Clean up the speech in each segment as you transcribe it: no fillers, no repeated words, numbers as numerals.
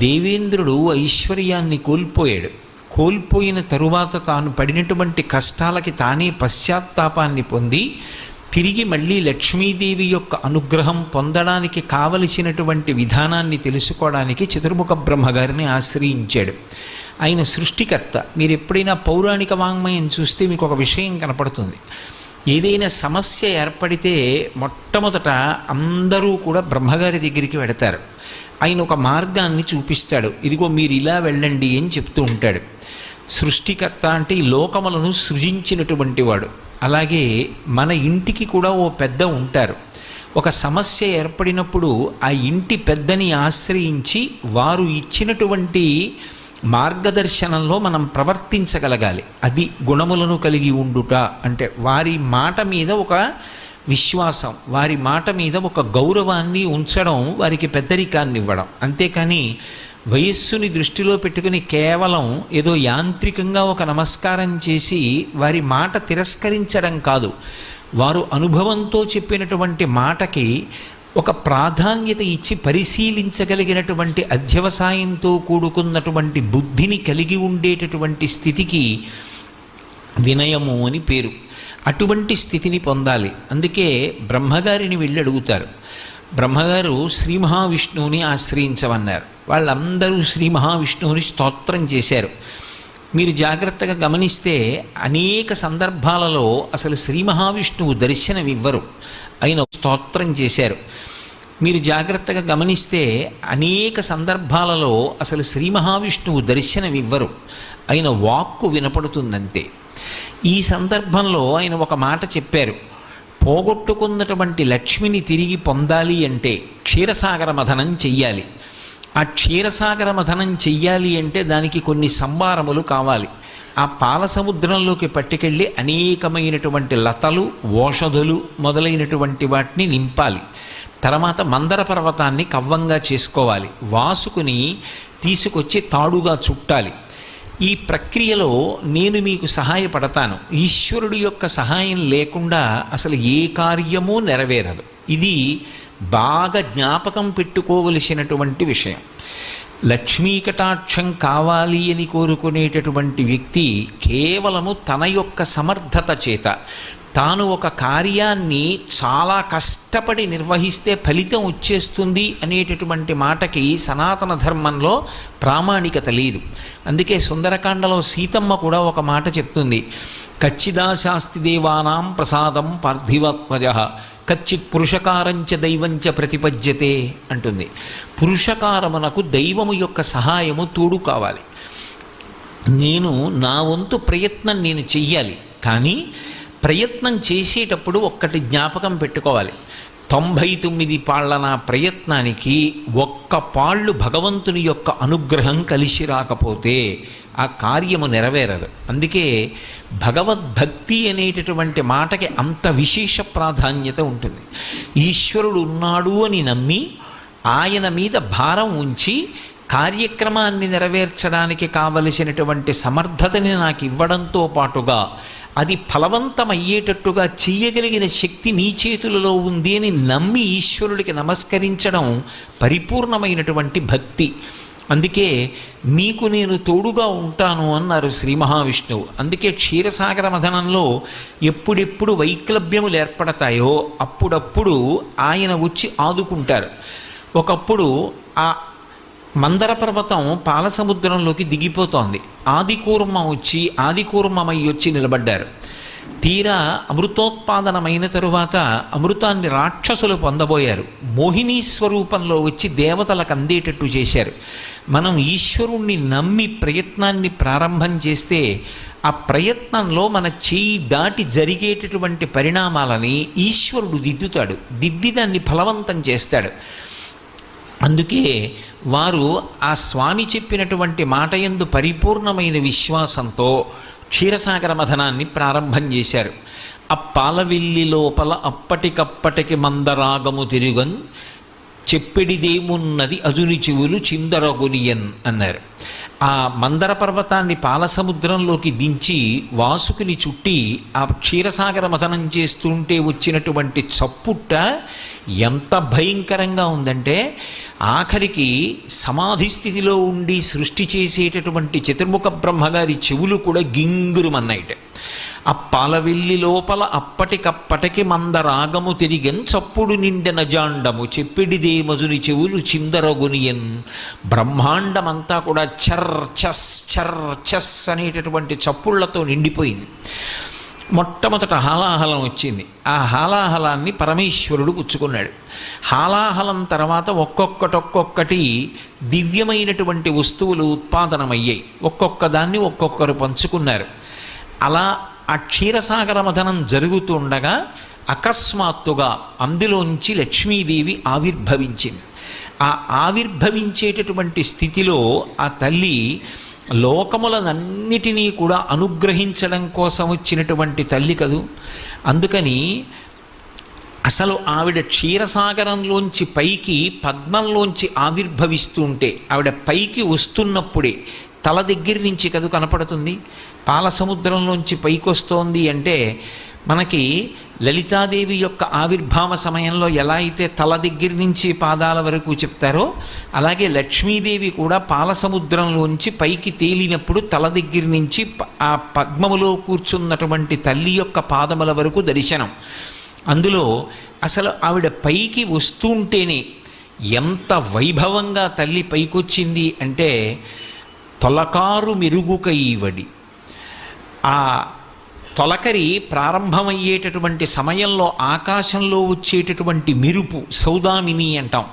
దేవేంద్రుడు ఐశ్వర్యాన్ని కోల్పోయాడు. కోల్పోయిన తరువాత తాను పడినటువంటి కష్టాలకి తానే పశ్చాత్తాపాన్ని పొంది తిరిగి మళ్ళీ లక్ష్మీదేవి యొక్క అనుగ్రహం పొందడానికి కావలసినటువంటి విధానాన్ని తెలుసుకోవడానికి చతుర్ముఖ బ్రహ్మగారిని ఆశ్రయించాడు. ఆయన సృష్టికర్త. మీరు ఎప్పుడైనా పౌరాణిక వాంగ్మయం చూస్తే మీకు ఒక విషయం కనపడుతుంది. ఏదైనా సమస్య ఏర్పడితే మొట్టమొదట అందరూ కూడా బ్రహ్మగారి దగ్గరికి వెడతారు. ఆయన ఒక మార్గాన్ని చూపిస్తాడు. ఇదిగో మీరు ఇలా వెళ్ళండి అని చెప్తూ ఉంటాడు. సృష్టికర్త అంటే ఈ లోకములను సృజించినటువంటి వాడు. అలాగే మన ఇంటికి కూడా ఓ పెద్ద ఉంటారు. ఒక సమస్య ఏర్పడినప్పుడు ఆ ఇంటి పెద్దని ఆశ్రయించి వారు ఇచ్చినటువంటి మార్గదర్శనంలో మనం ప్రవర్తించగలగాలి. అది గుణములను కలిగి ఉండుట అంటే. వారి మాట మీద ఒక విశ్వాసం, వారి మాట మీద ఒక గౌరవాన్ని ఉంచడం, వారికి పెద్దరికాన్ని ఇవ్వడం. అంతేకాని వయస్సుని దృష్టిలో పెట్టుకుని కేవలం ఏదో యాంత్రికంగా ఒక నమస్కారం చేసి వారి మాట తిరస్కరించడం కాదు. వారు అనుభవంతో చెప్పినటువంటి మాటకి ఒక ప్రాధాన్యత ఇచ్చి పరిశీలించగలిగినటువంటి అధ్యవసాయంతో కూడుకున్నటువంటి బుద్ధిని కలిగి ఉండేటటువంటి స్థితికి వినయము అని పేరు. అటువంటి స్థితిని పొందాలి. అందుకే బ్రహ్మగారిని వెళ్ళి అడుగుతారు. బ్రహ్మగారు శ్రీ మహావిష్ణువుని ఆశ్రయించమన్నారు. వాళ్ళందరూ శ్రీ మహావిష్ణువుని స్తోత్రం చేశారు. మీరు జాగ్రత్తగా గమనిస్తే అనేక సందర్భాలలో అసలు శ్రీ మహావిష్ణువు దర్శనమివ్వరు, ఆయన స్తోత్రం చేశారు. మీరు జాగ్రత్తగా గమనిస్తే అనేక సందర్భాలలో అసలు శ్రీ మహావిష్ణువు దర్శనమివ్వరు, ఆయన వాక్కు వినపడుతుందంతే. ఈ సందర్భంలో ఆయన ఒక మాట చెప్పారు. పోగొట్టుకున్నటువంటి లక్ష్మిని తిరిగి పొందాలి అంటే క్షీరసాగర మథనం చెయ్యాలి. ఆ క్షీరసాగర మథనం చెయ్యాలి అంటే దానికి కొన్ని సంభారములు కావాలి. ఆ పాల సముద్రంలోకి పట్టుకెళ్ళి అనేకమైనటువంటి లతలు, ఓషధులు మొదలైనటువంటి వాటిని నింపాలి. తర్వాత మందర పర్వతాన్ని కవ్వంగా చేసుకోవాలి. వాసుకుని తీసుకొచ్చి తాడుగా చుట్టాలి. ఈ ప్రక్రియలో నేను మీకు సహాయపడతాను. ఈశ్వరుడి యొక్క సహాయం లేకుండా అసలు ఏ కార్యమూ నెరవేరదు. ఇది బాగా జ్ఞాపకం పెట్టుకోవలసినటువంటి విషయం. లక్ష్మీ కటాక్షం కావాలి అని కోరుకునేటటువంటి వ్యక్తి కేవలము తన యొక్క సమర్థత చేత తాను ఒక కార్యాన్ని చాలా కష్టపడి నిర్వహిస్తే ఫలితం వచ్చేస్తుంది అనేటటువంటి మాటకి సనాతన ధర్మంలో ప్రామాణికత లేదు. అందుకే సుందరకాండలో సీతమ్మ కూడా ఒక మాట చెప్తుంది. కచ్చిదాశాస్తి దేవానాం ప్రసాదం పార్థివాత్మజ కచ్చిత్ పురుషకారంచ దైవంచ ప్రతిపద్యతే అంటుంది. పురుషకారమునకు దైవము యొక్క సహాయము తోడు కావాలి. నేను నా వంతు ప్రయత్నం నేను చెయ్యాలి. కానీ ప్రయత్నం చేసేటప్పుడు ఒక్కటి జ్ఞాపకం పెట్టుకోవాలి. 99 పాళ్ల నా ప్రయత్నానికి ఒక్క పాళ్ళు భగవంతుని యొక్క అనుగ్రహం కలిసి రాకపోతే ఆ కార్యము నెరవేరదు. అందుకే భగవద్భక్తి అనేటటువంటి మాటకి అంత విశేష ప్రాధాన్యత ఉంటుంది. ఈశ్వరుడు ఉన్నాడు అని నమ్మి ఆయన మీద భారం ఉంచి కార్యక్రమాన్ని నెరవేర్చడానికి కావలసినటువంటి సమర్థతని నాకు ఇవ్వడంతో పాటుగా అది ఫలవంతమయ్యేటట్టుగా చెయ్యగలిగిన శక్తి నీ చేతులలో ఉంది అని నమ్మి ఈశ్వరుడికి నమస్కరించడం పరిపూర్ణమైనటువంటి భక్తి. అందుకే మీకు నేను తోడుగా ఉంటాను అన్నారు శ్రీ మహావిష్ణువు. అందుకే క్షీరసాగర మథనంలో ఎప్పుడెప్పుడు వైక్లభ్యములు ఏర్పడతాయో అప్పుడప్పుడు ఆయన వచ్చి ఆదుకుంటారు. ఒకప్పుడు ఆ మందర పర్వతం పాలసముద్రంలోకి దిగిపోతోంది. ఆదికూర్మ వచ్చి ఆదికూర్మమై వచ్చి నిలబడ్డారు. తీరా అమృతోత్పాదనమైన తరువాత అమృతాన్ని రాక్షసులు పొందబోయారు. మోహినీ స్వరూపంలో వచ్చి దేవతలకు అందేటట్టు చేశారు. మనం ఈశ్వరుణ్ణి నమ్మి ప్రయత్నాన్ని ప్రారంభం చేస్తే ఆ ప్రయత్నంలో మన చేయి దాటి జరిగేటటువంటి పరిణామాలని ఈశ్వరుడు దిద్దుతాడు. దిద్ది దాన్ని ఫలవంతం చేస్తాడు. అందుకే వారు ఆ స్వామి చెప్పినటువంటి మాట యందు పరిపూర్ణమైన విశ్వాసంతో క్షీరసాగర మథనాన్ని ప్రారంభం చేశారు. ఆ పాలవిల్లి లోపల అప్పటికప్పటికి మందరాగము తిరుగన్ చెప్పిడిదేమున్నది అజుని చెవులు చిందరగునియన్ అన్నారు. ఆ మందర పర్వతాన్ని పాలసముద్రంలోకి దించి వాసుకుని చుట్టి ఆ క్షీరసాగర మథనం చేస్తుంటే వచ్చినటువంటి చప్పుట్ట ఎంత భయంకరంగా ఉందంటే ఆఖరికి సమాధి స్థితిలో ఉండి సృష్టి చేసేటటువంటి చతుర్ముఖ బ్రహ్మగారి చెవులు కూడా గింగురుమన్నాయిట. ఆ పాలవెల్లి లోపల అప్పటికప్పటికి మందరాగము తిరిగెన్ చప్పుడు నిండెన జాండము చెప్పిడిదే మజుని చెవులు చిందరగునియన్. బ్రహ్మాండమంతా కూడా చర్ చస్ అనేటటువంటి చప్పుళ్లతో నిండిపోయింది. మొట్టమొదట హాలాహలం వచ్చింది. ఆ హాలాహలాన్ని పరమేశ్వరుడు పుచ్చుకున్నాడు. హాలాహలం తర్వాత ఒక్కొక్కటి దివ్యమైనటువంటి వస్తువులు ఉత్పాదనమయ్యాయి. ఒక్కొక్క దాన్ని ఒక్కొక్కరు పంచుకున్నారు. అలా ఆ క్షీరసాగర మథనం జరుగుతుండగా అకస్మాత్తుగా అందులోంచి లక్ష్మీదేవి ఆవిర్భవించింది. ఆ ఆవిర్భవించేటటువంటి స్థితిలో ఆ తల్లి లోకములనన్నిటినీ కూడా అనుగ్రహించడం కోసం వచ్చినటువంటి తల్లి కదూ. అందుకని అసలు ఆవిడ క్షీరసాగరంలోంచి పైకి పద్మంలోంచి ఆవిర్భవిస్తుంటే ఆవిడ పైకి వస్తున్నప్పుడే తల దగ్గర నుంచి కదు కనపడుతుంది. పాల సముద్రంలోంచి పైకి వస్తోంది అంటే మనకి లలితాదేవి యొక్క ఆవిర్భావ సమయంలో ఎలా అయితే తల దగ్గర నుంచి పాదాల వరకు చెప్తారో అలాగే లక్ష్మీదేవి కూడా పాల సముద్రంలోంచి పైకి తేలినప్పుడు తల దగ్గర నుంచి ఆ పద్మములో కూర్చున్నటువంటి తల్లి యొక్క పాదముల వరకు దర్శనం. అందులో అసలు ఆవిడ పైకి వస్తుంటేనే ఎంత వైభవంగా తల్లి పైకొచ్చింది అంటే తొలకారు మెరుగుకైవడి. ఆ తొలకరి ప్రారంభమయ్యేటటువంటి సమయంలో ఆకాశంలో వచ్చేటటువంటి మెరుపు సౌదామిని అంటాం.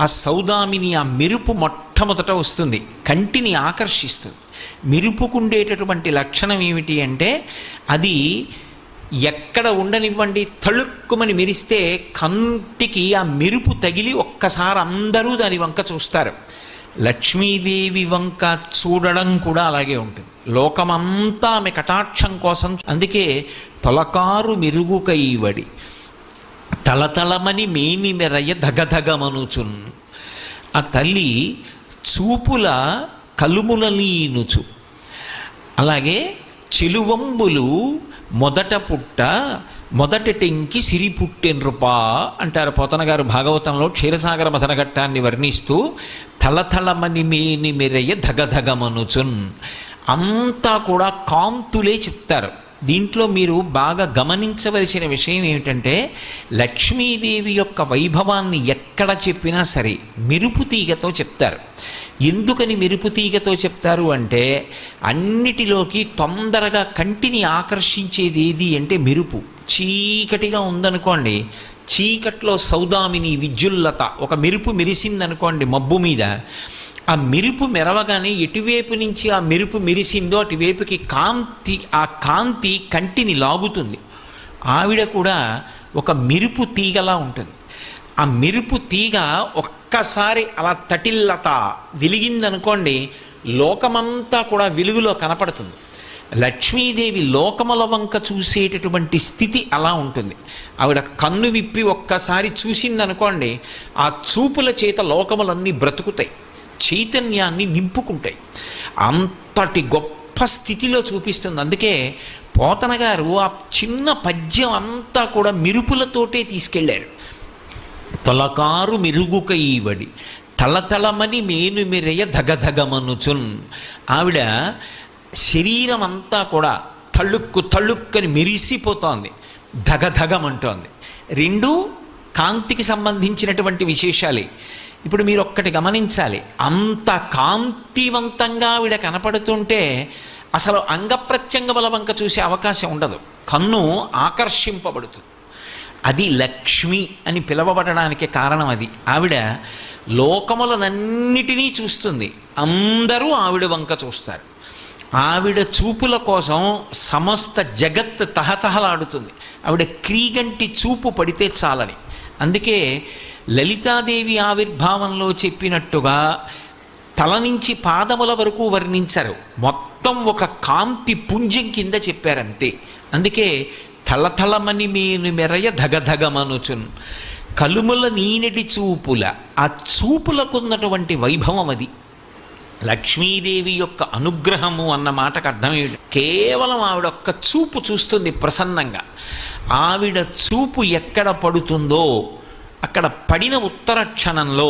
ఆ సౌదామిని ఆ మెరుపు మొట్టమొదట వస్తుంది, కంటిని ఆకర్షిస్తుంది. మెరుపుకుండేటటువంటి లక్షణం ఏమిటి అంటే అది ఎక్కడ ఉండనివ్వండి తళుక్కుమని మెరిస్తే కంటికి ఆ మెరుపు తగిలి ఒక్కసారి అందరూ దాని వంక చూస్తారు. లక్ష్మీదేవి వంక చూడడం కూడా అలాగే ఉంటుంది. లోకమంతా ఆమె కటాక్షం కోసం. అందుకే తొలకారు మెరుగుకైవడి తలతలమని మేమి మెరయ ధగధగమనుచున్. ఆ తల్లి చూపుల కలుములలీనుచు. అలాగే చెలువంబులు మొదట పుట్ట మొదటి టెంకి సిరి పుట్టెన్రుపా అంటారు పోతన గారు భాగవతంలో క్షీరసాగర మథనఘట్టాన్ని వర్ణిస్తూ. తలతలమని మేని మెరయ ధగధగమనుచున్. అంతా కూడా కాంతులే చెప్తారు. దీంట్లో మీరు బాగా గమనించవలసిన విషయం ఏమిటంటే లక్ష్మీదేవి యొక్క వైభవాన్ని ఎక్కడ చెప్పినా సరే మెరుపు తీగతో చెప్తారు. ఎందుకని మెరుపు తీగతో చెప్తారు అంటే అన్నిటిలోకి తొందరగా కంటిని ఆకర్షించేది ఏది అంటే మెరుపు. చీకటిగా ఉందనుకోండి, చీకట్లో సౌదామిని విద్యుల్లత ఒక మెరుపు మెరిసిందనుకోండి మబ్బు మీద, ఆ మెరుపు మెరవగానే ఎటువైపు నుంచి ఆ మెరుపు మెరిసిందో అటువైపుకి ఆ కాంతి కంటిని లాగుతుంది. ఆవిడ కూడా ఒక మెరుపు తీగలా ఉంటుంది. ఆ మెరుపు తీగ ఒక్కసారి అలా తటిల్లత వెలిగిందనుకోండి లోకమంతా కూడా వెలుగులో కనపడుతుంది. లక్ష్మీదేవి లోకముల వంక చూసేటటువంటి స్థితి అలా ఉంటుంది. ఆవిడ కన్ను విప్పి ఒక్కసారి చూసిందనుకోండి ఆ చూపుల చేత లోకములన్నీ బ్రతుకుతాయి, చైతన్యాన్ని నింపుకుంటాయి. అంతటి గొప్ప స్థితిలో చూపిస్తుంది. అందుకే పోతన గారు ఆ చిన్న పద్యం అంతా కూడా మెరుపులతోటే తీసుకెళ్ళారు. తొలకారు మెరుగుకైవడి తలతలమని మేను మెరయ ధగధగమనుచున్. ఆవిడ శరీరం అంతా కూడా తళుక్కని మెరిసిపోతోంది, ధగధగమంటోంది. రెండు కాంతికి సంబంధించినటువంటి విశేషాలే. ఇప్పుడు మీరు ఒక్కటి గమనించాలి, అంత కాంతివంతంగా ఆవిడ కనపడుతుంటే అసలు అంగప్రత్యంగముల వంక చూసే అవకాశం ఉండదు, కన్ను ఆకర్షింపబడుతుంది. అది లక్ష్మి అని పిలవబడడానికి కారణం అది. ఆవిడ లోకములనన్నిటినీ చూస్తుంది, అందరూ ఆవిడ వంక చూస్తారు. ఆవిడ చూపుల కోసం సమస్త జగత్ తహతహలాడుతుంది. ఆవిడ క్రీగంటి చూపు పడితే చాలని. అందుకే లలితాదేవి ఆవిర్భావంలో చెప్పినట్టుగా తల నుంచి పాదముల వరకు వర్ణించారు, మొత్తం ఒక కాంతి పుంజం కింద చెప్పారంతే. అందుకే తలతలమని మేను మెరయ ధగధగమనుచున్. కలుముల నీనటి చూపుల, ఆ చూపులకున్నటువంటి వైభవం అది. లక్ష్మీదేవి యొక్క అనుగ్రహము అన్న మాటకు అర్థమేమిటి? కేవలం ఆవిడ ఒక్క చూపు చూస్తుంది ప్రసన్నంగా. ఆవిడ చూపు ఎక్కడ పడుతుందో అక్కడ పడిన ఉత్తర క్షణంలో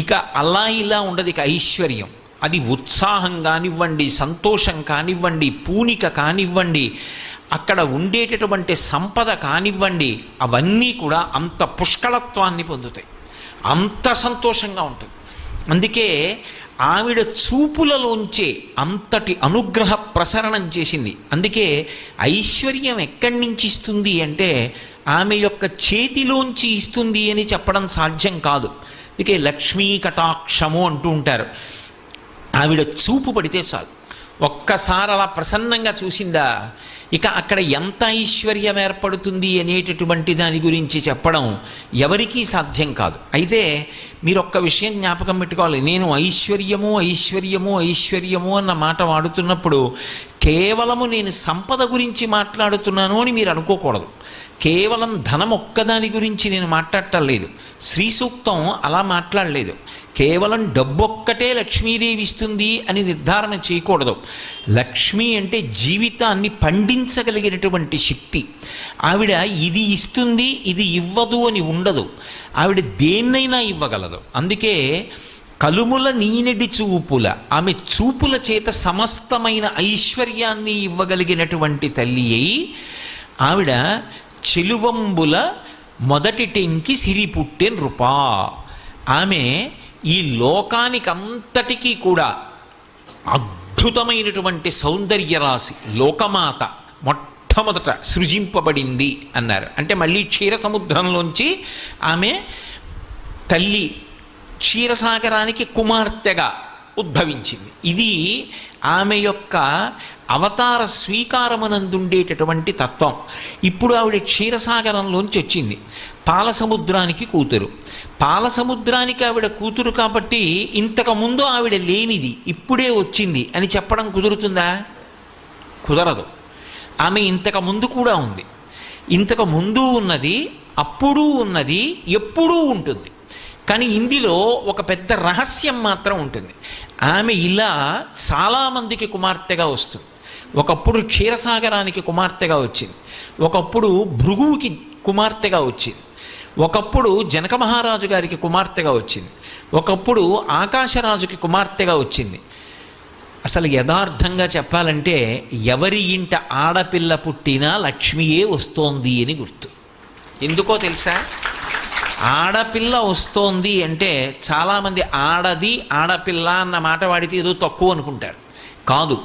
ఇక అలా ఇలా ఉండదు. ఇక ఐశ్వర్యం, అది ఉత్సాహం కానివ్వండి, సంతోషం కానివ్వండి, పూనిక కానివ్వండి, అక్కడ ఉండేటటువంటి సంపద కానివ్వండి, అవన్నీ కూడా అంత పుష్కళత్వాన్ని పొందుతాయి, అంత సంతోషంగా ఉంటుంది. అందుకే ఆవిడ చూపులలోంచే అంతటి అనుగ్రహ ప్రసరణం చేసింది. అందుకే ఐశ్వర్యం ఎక్కడి నుంచి ఇస్తుంది అంటే ఆమె యొక్క చేతిలోంచి ఇస్తుంది అని చెప్పడం సాధ్యం కాదు. అందుకే లక్ష్మీ కటాక్షము అంటూ ఉంటారు. ఆవిడ చూపు పడితే చాలు, ఒక్కసారి అలా ప్రసన్నంగా చూసిందా ఇక అక్కడ ఎంత ఐశ్వర్యం ఏర్పడుతుంది అనేటటువంటి దాని గురించి చెప్పడం ఎవరికీ సాధ్యం కాదు. అయితే మీరు ఒక్క విషయం జ్ఞాపకం పెట్టుకోవాలి. నేను ఐశ్వర్యము ఐశ్వర్యము ఐశ్వర్యము అన్న మాట వాడుతున్నప్పుడు కేవలము నేను సంపద గురించి మాట్లాడుతున్నాను అని మీరు అనుకోకూడదు. కేవలం ధనం ఒక్కదాని గురించి నేను మాట్లాడటం లేదు. శ్రీ సూక్తం అలా మాట్లాడలేదు. కేవలం డబ్బొక్కటే లక్ష్మీదేవి ఇస్తుంది అని నిర్ధారణ చేయకూడదు. లక్ష్మి అంటే జీవితాన్ని పండించగలిగినటువంటి శక్తి. ఆవిడ ఇది ఇస్తుంది ఇది ఇవ్వదు అని ఉండదు. ఆవిడ దేన్నైనా ఇవ్వగలదు. అందుకే కలుముల నీనెడి చూపుల, ఆమె చూపుల చేత సమస్తమైన ఐశ్వర్యాన్ని ఇవ్వగలిగినటువంటి తల్లి అయి ఆవిడ చెలువంబుల మొదటి టెంకి సిరి పుట్టే నృపా. ఆమె ఈ లోకానికంతటికీ కూడా అద్భుతమైనటువంటి సౌందర్య రాశి, లోకమాత మొట్టమొదట సృజింపబడింది అన్నారు. అంటే మళ్ళీ క్షీర సముద్రంలోంచి ఆమె తల్లి క్షీరసాగరానికి కుమార్తెగా ఉద్భవించింది. ఇది ఆమె యొక్క అవతార స్వీకారమునందుండేటటువంటి తత్వం. ఇప్పుడు ఆవిడ క్షీరసాగరంలోంచి వచ్చింది, పాలసముద్రానికి కూతురు. పాలసముద్రానికి ఆవిడ కూతురు కాబట్టి ఇంతకుముందు ఆవిడ లేనిది ఇప్పుడే వచ్చింది అని చెప్పడం కుదురుతుందా? కుదరదు. ఆమె ఇంతకుముందు కూడా ఉంది, ఇంతకు ముందు ఉన్నది, అప్పుడు ఉన్నది, ఎప్పుడూ ఉంటుంది. కానీ ఇందులో ఒక పెద్ద రహస్యం మాత్రం ఉంటుంది. ఆమె ఇలా చాలామందికి కుమార్తెగా వస్తుంది. ఒకప్పుడు క్షీరసాగరానికి కుమార్తెగా వచ్చింది, ఒకప్పుడు భృగువుకి కుమార్తెగా వచ్చింది, ఒకప్పుడు జనక మహారాజు గారికి కుమార్తెగా వచ్చింది, ఒకప్పుడు ఆకాశరాజుకి కుమార్తెగా వచ్చింది. అసలు యథార్థంగా చెప్పాలంటే ఎవరి ఇంట ఆడపిల్ల పుట్టినా లక్ష్మియే వస్తోంది అని గుర్తు. ఎందుకో తెలుసా? ఆడపిల్ల వస్తోంది అంటే చాలామంది ఆడది ఆడపిల్ల అన్న మాట వాడితే ఏదో తక్కువ అనుకుంటారు. కాదు,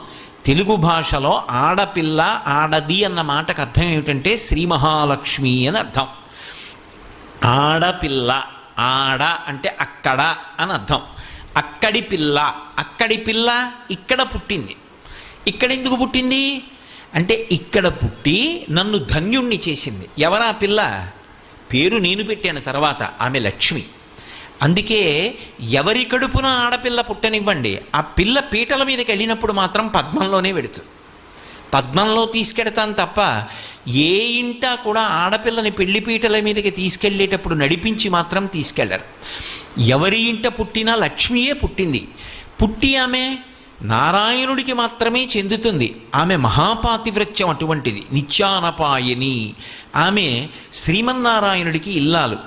తెలుగు భాషలో ఆడపిల్ల ఆడది అన్న మాటకు అర్థం ఏమిటంటే శ్రీ మహాలక్ష్మి అని అర్థం. ఆడపిల్ల, ఆడ అంటే అక్కడ అని అర్థం. అక్కడి పిల్ల, అక్కడి పిల్ల ఇక్కడ పుట్టింది. ఇక్కడ ఎందుకు పుట్టింది అంటే ఇక్కడ పుట్టి నన్ను ధన్యుణ్ణి చేసింది. ఎవరా పిల్ల? పేరు నేను పెట్టాను తర్వాత, ఆమె లక్ష్మి. అందుకే ఎవరి కడుపున ఆడపిల్ల పుట్టనివ్వండి, ఆ పిల్ల పీటల మీదకి వెళ్ళినప్పుడు మాత్రం పద్మంలోనే పెడుతుంది. పద్మంలో తీసుకెడతాను తప్ప ఏ ఇంటా కూడా ఆడపిల్లని పెళ్లి పీటల మీదకి తీసుకెళ్ళేటప్పుడు నడిపించి మాత్రం తీసుకెళ్లరు. ఎవరి ఇంట పుట్టినా లక్ష్మియే పుట్టింది. పుట్టి ఆమె నారాయణుడికి మాత్రమే చెందుతుంది. ఆమె మహాపాతివ్రత్యం అటువంటిది, నిత్యానపాయని. ఆమె శ్రీమన్నారాయణుడికి ఇల్లాలు.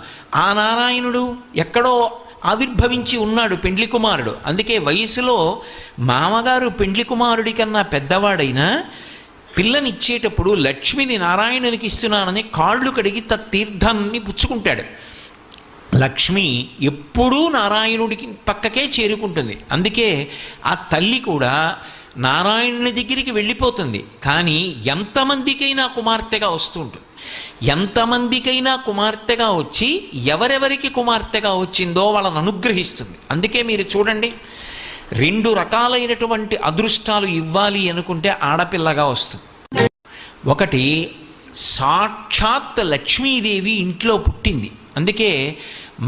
ఆ నారాయణుడు ఎక్కడో ఆవిర్భవించి ఉన్నాడు, పెండ్లి కుమారుడు. అందుకే వయసులో మామగారు పెండ్లి కుమారుడి కన్నా పెద్దవాడైనా పిల్లనిచ్చేటప్పుడు లక్ష్మిని నారాయణునికి ఇస్తున్నానని కాళ్ళు కడిగి తీర్థాన్ని పుచ్చుకుంటాడు. లక్ష్మి ఎప్పుడూ నారాయణుడికి పక్కకే చేరుకుంటుంది. అందుకే ఆ తల్లి కూడా నారాయణుని దగ్గరికి వెళ్ళిపోతుంది. కానీ ఎంతమందికైనా కుమార్తెగా వస్తూ ఉంటుంది. ఎంతమందికైనా కుమార్తెగా వచ్చి ఎవరెవరికి కుమార్తెగా వచ్చిందో వాళ్ళని అనుగ్రహిస్తుంది. అందుకే మీరు చూడండి, 2 రకాలైనటువంటి అదృష్టాలు ఇవ్వాలి అనుకుంటే ఆడపిల్లగా వస్తుంది. ఒకటి, సాక్షాత్ లక్ష్మీదేవి ఇంట్లో పుట్టింది. అందుకే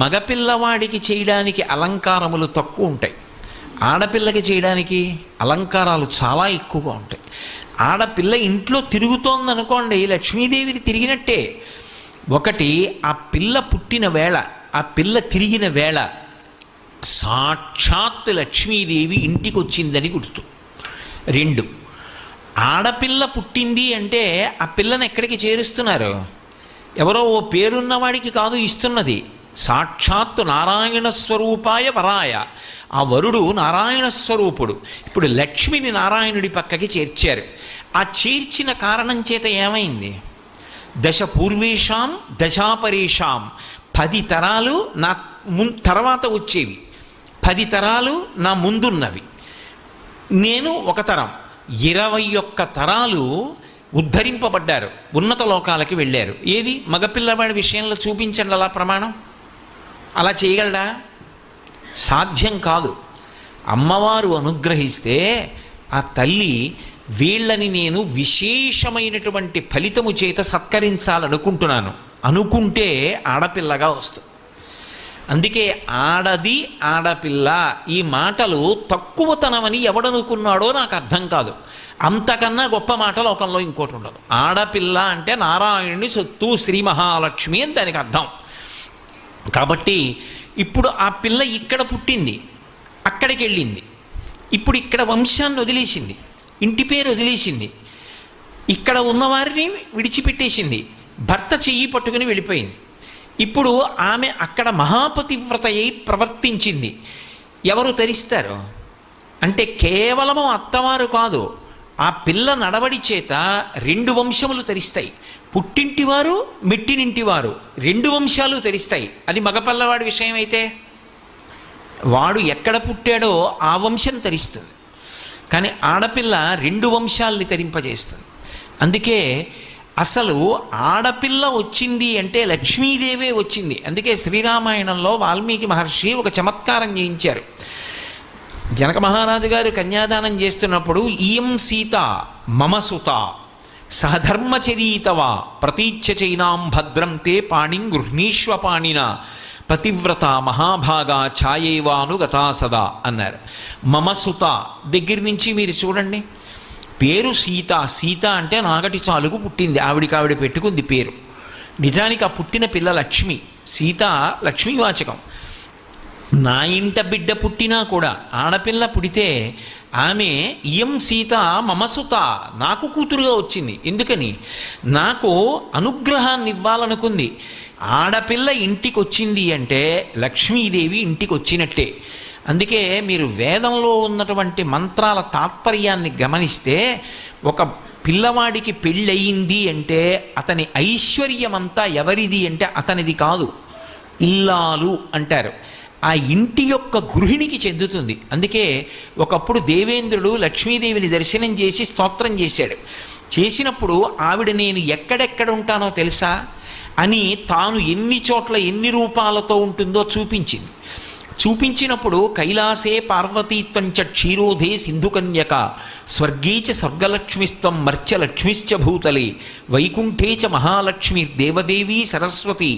మగపిల్లవాడికి చేయడానికి అలంకారములు తక్కువ ఉంటాయి, ఆడపిల్లకి చేయడానికి అలంకారాలు చాలా ఎక్కువగా ఉంటాయి. ఆడపిల్ల ఇంట్లో తిరుగుతోందనుకోండి, లక్ష్మీదేవిది తిరిగినట్టే. ఒకటి, ఆ పిల్ల పుట్టిన వేళ, ఆ పిల్ల తిరిగిన వేళ సాక్షాత్ లక్ష్మీదేవి ఇంటికి వచ్చిందని గుర్తు. 2, ఆడపిల్ల పుట్టింది అంటే ఆ పిల్లని ఎక్కడికి చేరుస్తున్నారు? ఎవరో ఓ పేరున్నవాడికి కాదు ఇస్తున్నది, సాక్షాత్తు నారాయణ స్వరూపాయ వరాయ. ఆ వరుడు నారాయణ స్వరూపుడు. ఇప్పుడు లక్ష్మిని నారాయణుడి పక్కకి చేర్చారు. ఆ చేర్చిన కారణం చేత ఏమైంది? దశ పూర్వేషాం దశాపరేషాం, 10 తరాలు నా తర్వాత వచ్చేవి, 10 తరాలు నా ముందున్నవి, నేను ఒక తరం, 21 తరాలు ఉద్ధరింపబడ్డారు, ఉన్నత లోకాలకి వెళ్ళారు. ఏది మగపిల్లవాడి విషయంలో చూపించండి అలా ప్రమాణం. అలా చేయగలడా? సాధ్యం కాదు. అమ్మవారు అనుగ్రహిస్తే ఆ తల్లి వీళ్ళని నేను విశేషమైనటువంటి ఫలితము చేత సత్కరించాలనుకుంటున్నాను అనుకుంటే ఆడపిల్లగా వస్తుంది. అందుకే ఆడది ఆడపిల్ల ఈ మాటలు తక్కువతనమని ఎవడనుకున్నాడో నాకు అర్థం కాదు. అంతకన్నా గొప్ప మాట లోకంలో ఇంకోటి ఉండదు. ఆడపిల్ల అంటే నారాయణుని సొత్తు, శ్రీ మహాలక్ష్మి అని దానికి అర్థం. కాబట్టి ఇప్పుడు ఆ పిల్ల ఇక్కడ పుట్టింది, అక్కడికి వెళ్ళింది, ఇప్పుడు ఇక్కడ వంశాన్ని వదిలేసింది, ఇంటి పేరు వదిలేసింది, ఇక్కడ ఉన్నవారిని విడిచిపెట్టేసింది, భర్త చెయ్యి పట్టుకుని వెళ్ళిపోయింది. ఇప్పుడు ఆమె అక్కడ మహాపతివ్రత అయి ప్రవర్తించింది. ఎవరు తరిస్తారు? అంటే కేవలము అత్తవారు కాదు, ఆ పిల్ల నడవడి చేత 2 వంశములు తరిస్తాయి. పుట్టింటివారు మెట్టినింటివారు 2 వంశాలు తరిస్తాయి. అది మగపల్లవాడి విషయం అయితే వాడు ఎక్కడ పుట్టాడో ఆ వంశం తరిస్తుంది. కానీ ఆడపిల్ల 2 వంశాలని తరింపజేస్తుంది. అందుకే అసలు ఆడపిల్ల వచ్చింది అంటే లక్ష్మీదేవే వచ్చింది. అందుకే శ్రీరామాయణంలో వాల్మీకి మహర్షి ఒక చమత్కారం చేయించారు. జనక మహారాజు గారు కన్యాదానం చేస్తున్నప్పుడు ఇయం సీత మమ సుత సహధర్మచరీతవా ప్రతీచ్ఛ చైనాం భద్రం తే పాణిం గృహ్ణీష్వ పాణిన పతివ్రత మహాభాగా ఛాయేవాను గతా సదా అన్నారు. మమ సుత దగ్గర నుంచి మీరు చూడండి, పేరు సీత. సీత అంటే నాగటి చాలుకు పుట్టింది, ఆవిడ పెట్టుకుంది పేరు. నిజానికి ఆ పుట్టిన పిల్ల లక్ష్మి. సీత లక్ష్మీవాచకం. నా ఇంట బిడ్డ పుట్టినా కూడా ఆడపిల్ల పుడితే ఆమె ఇయం సీత మమసుత, నాకు కూతురుగా వచ్చింది. ఎందుకని? నాకు అనుగ్రహాన్ని ఇవ్వాలనుకుంది. ఆడపిల్ల ఇంటికి వచ్చింది అంటే లక్ష్మీదేవి ఇంటికి వచ్చినట్టే. అందుకే మీరు వేదంలో ఉన్నటువంటి మంత్రాల తాత్పర్యాన్ని గమనిస్తే ఒక పిల్లవాడికి పెళ్ళయింది అంటే అతని ఐశ్వర్యమంతా ఎవరిది అంటే అతనిది కాదు, ఇల్లాలు అంటారు. ఆ ఇంటి యొక్క గృహిణికి చెందుతుంది. అందుకే ఒకప్పుడు దేవేంద్రుడు లక్ష్మీదేవిని దర్శనం చేసి స్తోత్రం చేశాడు. చేసినప్పుడు ఆవిడ నేను ఎక్కడెక్కడ ఉంటానో తెలుసా అని తాను ఎన్ని చోట్ల ఎన్ని రూపాలతో ఉంటుందో చూపించింది. చూపించినప్పుడు కైలాసే పార్వతీత్వంచ క్షీరోధే సింధుకన్యక స్వర్గే చ స్వర్గలక్ష్మిస్త్వం మర్త్యలక్ష్మిశ్చ భూతలే వైకుంఠే చ మహాలక్ష్మి దేవదేవీ సరస్వతి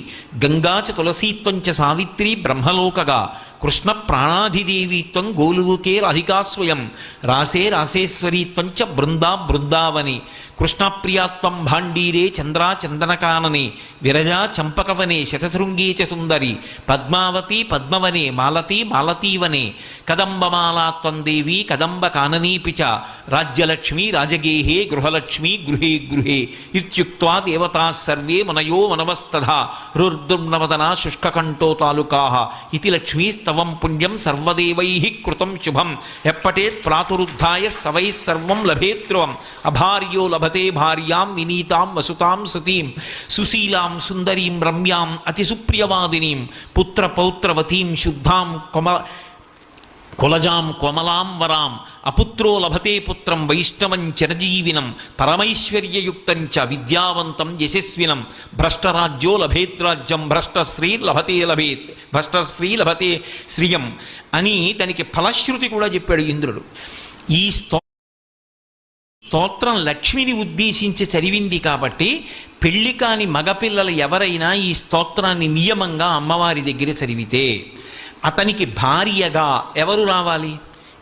గంగా చ తులసీత్వంచ సావిత్రి బ్రహ్మలోకగా కృష్ణ ప్రాణాధిదేవీత్వం గోలుకే రాధికా స్వయం రాసే రాసేశ్వరీత్వంచ బృందా బృందావని కృష్ణప్రియాత్వం భాండీరే చంద్రా చందనకాననే విరజా చంపకవనే శతశృంగే చ సుందరి పద్మావతి పద్మవనే మాలతీ మాలతీవనే కదంబమాలాత్వం దేవీ కదంబ కాననీపి చ రాజ్యలక్ష్మీ రాజగేహే గృహలక్ష్మీ గృహే గృహే ఇత్యుక్త్వా దేవతాః సర్వే మనయో మనవస్తథా రుర్దుర్నవదనా శుష్కకంఠో తాలుకాః ఇతి లక్ష్మీస్తవం పుణ్యం సర్వదేవైః కృతం శుభం ఎప్పటేత్ ప్రాతురుద్ధాయ సవైః సర్వం లభేత్రువం అభార్యో లభతే భార్యాం వినీతాం వసుతాం సతీం సుశీలాం సుందరీం రమ్యాం అతిసుప్రియవాదినీం పుత్రపౌత్రవతీం శుద్ధాం కులజాం కోమలాం వరాం అపుత్రో లభతే పుత్రం వైష్ణవం చిరజీవినం పరమైశ్వర్యయుక్తం చ విద్యావంతం యశస్వినం భ్రష్టరాజ్యో లభేద్రాజ్యం భ్రష్టశ్రీ లభతే శ్రియం అని దానికి ఫలశ్రుతి కూడా చెప్పాడు ఇంద్రుడు. ఈ స్తోత్రం లక్ష్మిని ఉద్దేశించి చదివింది కాబట్టి పెళ్లి కాని మగపిల్లలు ఎవరైనా ఈ స్తోత్రాన్ని నియమంగా అమ్మవారి దగ్గర చదివితే అతనికి భార్యగా ఎవరు రావాలి?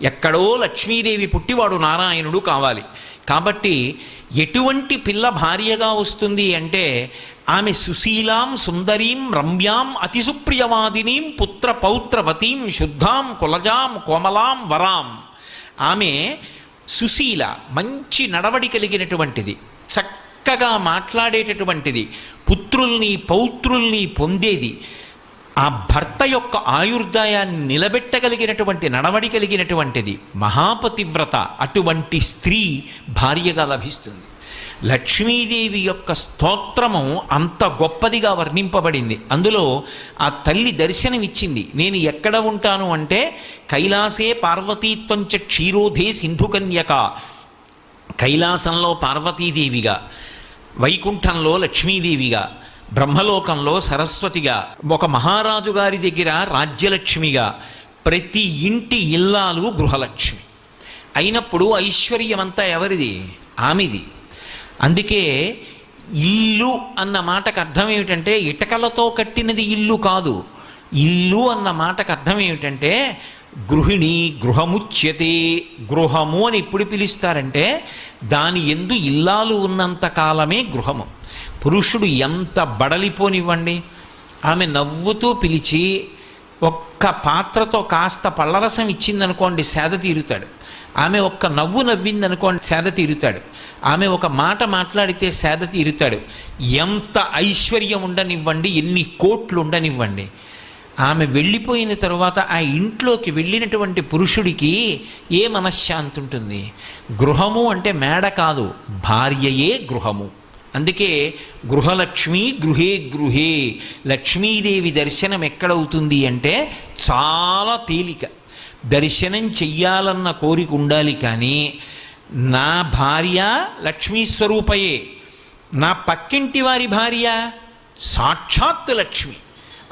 ఎక్కడో లక్ష్మీదేవి పుట్టివాడు నారాయణుడు కావాలి. కాబట్టి ఎటువంటి పిల్ల భార్యగా వస్తుంది అంటే ఆమె సుశీలాం సుందరీం రమ్యాం అతిసుప్రియవాదినీం పుత్ర పౌత్రవతీం శుద్ధాం కులజాం కోమలాం వరాం. ఆమె సుశీల, మంచి నడవడి కలిగినటువంటిది, చక్కగా మాట్లాడేటటువంటిది, పుత్రుల్ని పౌత్రుల్ని పొందేది, ఆ భర్త యొక్క ఆయుర్దాయాన్ని నిలబెట్టగలిగినటువంటి నడవడి కలిగినటువంటిది, మహాపతివ్రత. అటువంటి స్త్రీ భార్యగా లభిస్తుంది. లక్ష్మీదేవి యొక్క స్తోత్రము అంత గొప్పదిగా వర్ణింపబడింది. అందులో ఆ తల్లి దర్శనమిచ్చింది. నేను ఎక్కడ ఉంటాను అంటే కైలాసే పార్వతీత్వంచ క్షీరోధే సింధుకన్యక. కైలాసంలో పార్వతీదేవిగా, వైకుంఠంలో లక్ష్మీదేవిగా, బ్రహ్మలోకంలో సరస్వతిగా, ఒక మహారాజు గారి దగ్గర రాజ్యలక్ష్మిగా, ప్రతి ఇంటి ఇల్లాలు గృహలక్ష్మి అయినప్పుడు ఐశ్వర్యమంతా ఎవరిది? ఆమెది. అందుకే ఇల్లు అన్న మాటకు అర్థం ఏమిటంటే ఇటకలతో కట్టినది ఇల్లు కాదు. ఇల్లు అన్న మాటకు అర్థం ఏమిటంటే గృహిణి, గృహముచ్యతే. గృహము అని ఎప్పుడు పిలుస్తారంటే దాని యందు ఇల్లాలు ఉన్నంత కాలమే గృహము. పురుషుడు ఎంత బడలిపోనివ్వండి, ఆమె నవ్వుతూ పిలిచి ఒక్క పాత్రతో కాస్త పళ్ళరసం ఇచ్చిందనుకోండి సేద తీరుతాడు. ఆమె ఒక్క నవ్వు నవ్విందనుకోండి సేద తీరుతాడు. ఆమె ఒక మాట మాట్లాడితే సేద తీరుతాడు. ఎంత ఐశ్వర్యం ఉండనివ్వండి, ఎన్ని కోట్లు ఉండనివ్వండి, ఆమె వెళ్ళిపోయిన తరువాత ఆ ఇంట్లోకి వెళ్ళినటువంటి పురుషుడికి ఏ మనశ్శాంతి ఉంటుంది? గృహము అంటే మేడ కాదు, భార్యయే గృహము. అందుకే గృహలక్ష్మి గృహే గృహే. లక్ష్మీదేవి దర్శనం ఎక్కడవుతుంది అంటే చాలా తేలిక. దర్శనం చెయ్యాలన్న కోరిక ఉండాలి, కానీ నా భార్య లక్ష్మీస్వరూపయే, నా పక్కింటి వారి భార్య సాక్షాత్ లక్ష్మి,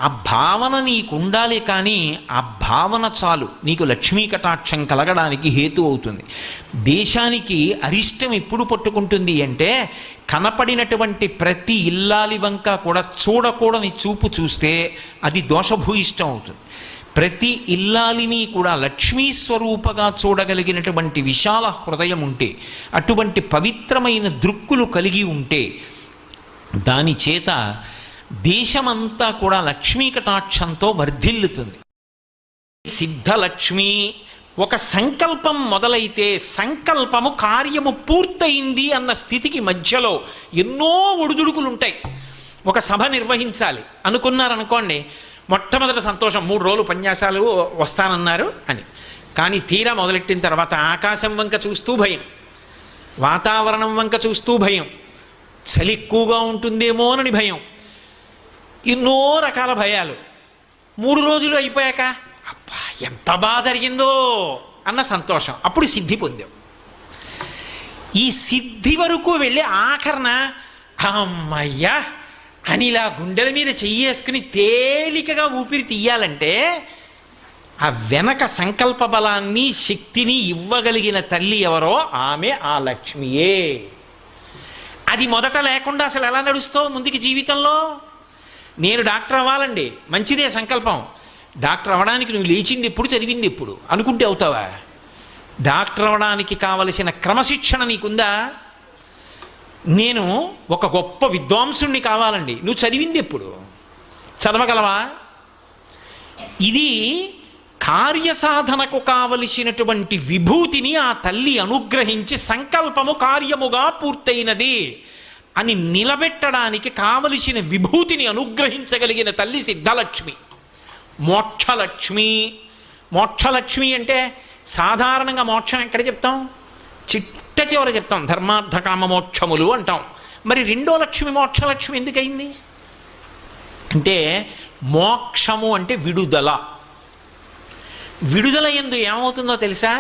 ఆ భావన నీకు ఉండాలి. కానీ ఆ భావన చాలు నీకు లక్ష్మీ కటాక్షం కలగడానికి హేతు అవుతుంది. దేశానికి అరిష్టం ఎప్పుడు పట్టుకుంటుంది అంటే కనపడినటువంటి ప్రతి ఇల్లాలి వంక కూడా చూడకూడని చూపు చూస్తే అది దోషభూయిష్టం అవుతుంది. ప్రతి ఇల్లాలిని కూడా లక్ష్మీ స్వరూపగా చూడగలిగినటువంటి విశాల హృదయం ఉంటే, అటువంటి పవిత్రమైన దృక్కులు కలిగి ఉంటే, దాని చేత దేశమంతా కూడా లక్ష్మీ కటాక్షంతో వర్ధిల్లుతుంది. సిద్ధలక్ష్మి. ఒక సంకల్పం మొదలైతే సంకల్పము కార్యము పూర్తయింది అన్న స్థితికి మధ్యలో ఎన్నో ఒడిదుడుకులు ఉంటాయి. ఒక సభ నిర్వహించాలి అనుకున్నారనుకోండి, మొట్టమొదటి సంతోషం 3 రోజులు ఉపన్యాసాలు వస్తానన్నారు అని. కానీ తీరా మొదలెట్టిన తర్వాత ఆకాశం వంక చూస్తూ భయం, వాతావరణం వంక చూస్తూ భయం, చలి ఎక్కువగా ఉంటుందేమోనని భయం, ఎన్నో రకాల భయాలు. 3 రోజులు అయిపోయాక అబ్బా ఎంత బాగా జరిగిందో అన్న సంతోషం, అప్పుడు సిద్ధి పొందాం. ఈ సిద్ధి వరకు వెళ్ళి ఆఖరణ అమ్మయ్యా అని ఇలా గుండెల మీద చెయ్యేసుకుని తేలికగా ఊపిరి తీయాలంటే ఆ వెనక సంకల్ప బలాన్ని శక్తిని ఇవ్వగలిగిన తల్లి ఎవరో ఆమె ఆ లక్ష్మియే. అది మొదట లేకుండా అసలు ఎలా నడుస్తావు ముందుకి జీవితంలో? నేను డాక్టర్ అవ్వాలండి, మంచిదే సంకల్పం. డాక్టర్ అవ్వడానికి నువ్వు లేచింది ఎప్పుడు, చదివింది ఎప్పుడు అనుకుంటే అవుతావా? డాక్టర్ అవ్వడానికి కావలసిన క్రమశిక్షణ నీకుందా? నేను ఒక గొప్ప విద్వాంసుణ్ణి కావాలండి, నువ్వు చదివింది ఎప్పుడు, చదవగలవా? ఇది కార్యసాధనకు కావలసినటువంటి విభూతిని ఆ తల్లి అనుగ్రహించి సంకల్పము కార్యముగా పూర్తయినది అని నిలబెట్టడానికి కావలసిన విభూతిని అనుగ్రహించగలిగిన తల్లి సిద్ధలక్ష్మి. మోక్షలక్ష్మి. మోక్షలక్ష్మి అంటే సాధారణంగా మోక్షం ఎక్కడ చెప్తాం? చిట్ట చివర చెప్తాం, ధర్మార్థ కామ మోక్షములు అంటాం. మరి రెండో లక్ష్మి మోక్షలక్ష్మి ఎందుకయింది అంటే మోక్షము అంటే విడుదల. విడుదల యందు ఏమవుతుందో తెలుసా?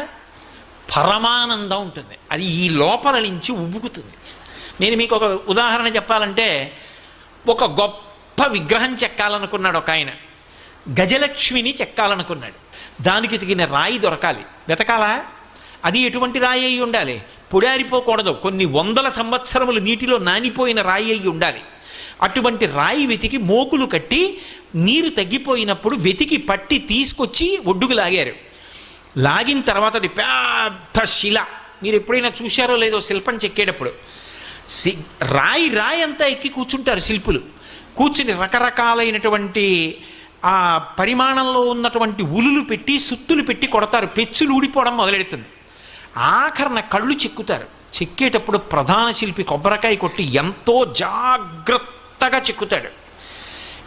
పరమానందం ఉంటుంది, అది ఈ లోపల నుంచి ఉబుకుతుంది. నేను మీకు ఒక ఉదాహరణ చెప్పాలంటే, ఒక గొప్ప విగ్రహం చెక్కాలనుకున్నాడు ఒక ఆయన, గజలక్ష్మిని చెక్కాలనుకున్నాడు. దానికి తగిన రాయి దొరకాలి, వెతకాలా? అది ఎటువంటి రాయి అయి ఉండాలి? పొడారిపోకూడదు, కొన్ని వందల సంవత్సరములు నీటిలో నానిపోయిన రాయి అయి ఉండాలి. అటువంటి రాయి వెతికి మోకులు కట్టి నీరు తగ్గిపోయినప్పుడు వెతికి పట్టి తీసుకొచ్చి ఒడ్డుకు లాగారు. లాగిన తర్వాత అది పెద్ద శిల. మీరు ఎప్పుడైనా చూశారో లేదో శిల్పం చెక్కేటప్పుడు రాయి రాయి అంతా ఎక్కి కూర్చుంటారు శిల్పులు. కూర్చుని రకరకాలైనటువంటి ఆ పరిమాణంలో ఉన్నటువంటి ఉలులు పెట్టి సుత్తులు పెట్టి కొడతారు. పెచ్చులు ఊడిపోవడం మొదలెడుతుంది. ఆఖరణ కళ్ళు చెక్కుతారు. చెక్కేటప్పుడు ప్రధాన శిల్పి కొబ్బరికాయ కొట్టి ఎంతో జాగ్రత్తగా చెక్కుతాడు.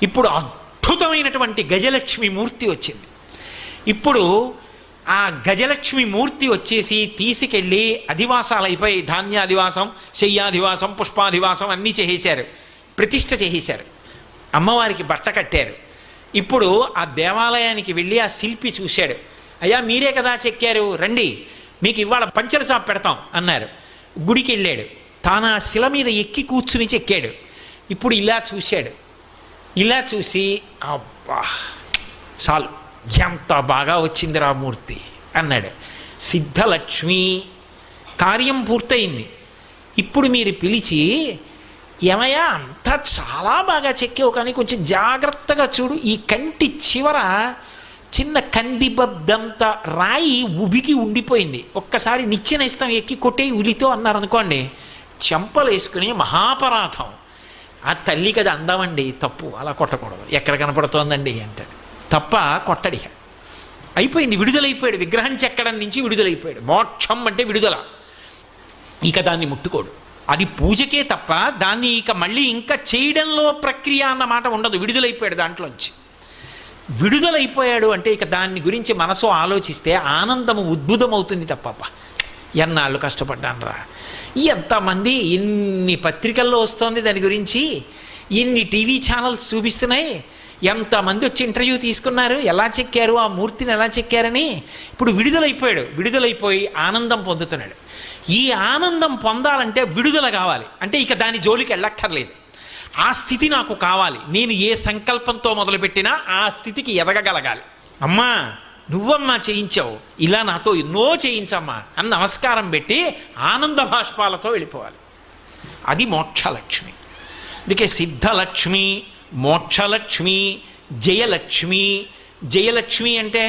ఇప్పుడు అద్భుతమైనటువంటి గజలక్ష్మి మూర్తి వచ్చింది. ఇప్పుడు ఆ గజలక్ష్మి మూర్తి వచ్చేసి తీసుకెళ్ళి అధివాసాలు అయిపోయి, ధాన్యాధివాసం, శయ్యాధివాసం, పుష్పాధివాసం అన్నీ చేసేశారు. ప్రతిష్ఠ చేసేశారు. అమ్మవారికి బట్ట కట్టారు. ఇప్పుడు ఆ దేవాలయానికి వెళ్ళి ఆ శిల్పి చూశాడు. అయ్యా మీరే కదా చెక్కారు, రండి మీకు ఇవాళ పంచల షాప్ పెడతాం అన్నారు. గుడికి వెళ్ళాడు. తాను ఆ శిల మీద ఎక్కి కూర్చుని చెక్కాడు. ఇప్పుడు ఇలా చూశాడు. ఇలా చూసి అబ్బా చాలు, ఎంత బాగా వచ్చింది రామూర్తి అన్నాడు. సిద్ధలక్ష్మి, కార్యం పూర్తయింది. ఇప్పుడు మీరు పిలిచి, ఏమయ్యా అంతా చాలా బాగా చెక్కావు కానీ కొంచెం జాగ్రత్తగా చూడు, ఈ కంటి చివర చిన్న కందిబద్దంత రాయి ఉబికి ఉండిపోయింది, ఒక్కసారి నిచ్చెన ఇస్తాం ఎక్కి కొట్టే ఉలితో అన్నారనుకోండి, చెంపలు వేసుకుని మహాపరాధం. ఆ తల్లి కదా అందామండి, తప్పు, అలా కొట్టకూడదు, ఎక్కడ కనపడుతోందండి అంటాడు. తప్ప కొట్టడి. అయిపోయింది, విడుదలైపోయాడు. విగ్రహం చెక్కడం నుంచి విడుదలైపోయాడు. మోక్షం అంటే విడుదల. ఇక దాన్ని ముట్టుకోడు. అది పూజకే తప్ప దాన్ని ఇక మళ్ళీ ఇంకా చేయడంలో ప్రక్రియ అన్న మాట ఉండదు. విడుదలైపోయాడు దాంట్లోంచి. విడుదలైపోయాడు అంటే ఇక దాన్ని గురించి మనసు ఆలోచిస్తే ఆనందము ఉద్భుతమవుతుంది తప్ప ఎన్నాళ్ళు కష్టపడ్డాను రా, ఎంతమంది ఇన్ని పత్రికల్లో వస్తోంది దాని గురించి, ఇన్ని టీవీ ఛానల్స్ చూపిస్తున్నాయి, ఎంతమంది వచ్చి ఇంటర్వ్యూ తీసుకున్నారు, ఎలా చెక్కారు ఆ మూర్తిని ఎలా చెక్కారని. ఇప్పుడు విడుదలైపోయాడు. విడుదలైపోయి ఆనందం పొందుతున్నాడు. ఈ ఆనందం పొందాలంటే విడుదల కావాలి. అంటే ఇక దాని జోలికి వెళ్ళక్కర్లేదు. ఆ స్థితి నాకు కావాలి. నేను ఏ సంకల్పంతో మొదలుపెట్టినా ఆ స్థితికి ఎదగగలగాలి. అమ్మా నువ్వమ్మా చేయించావు, ఇలా నాతో ఎన్నో చేయించమ్మా అని నమస్కారం పెట్టి ఆనంద భాష్పాలతో వెళ్ళిపోవాలి. అది మోక్షలక్ష్మి. అందుకే సిద్ధలక్ష్మి, మోక్షలక్ష్మి, జయలక్ష్మి. జయలక్ష్మి అంటే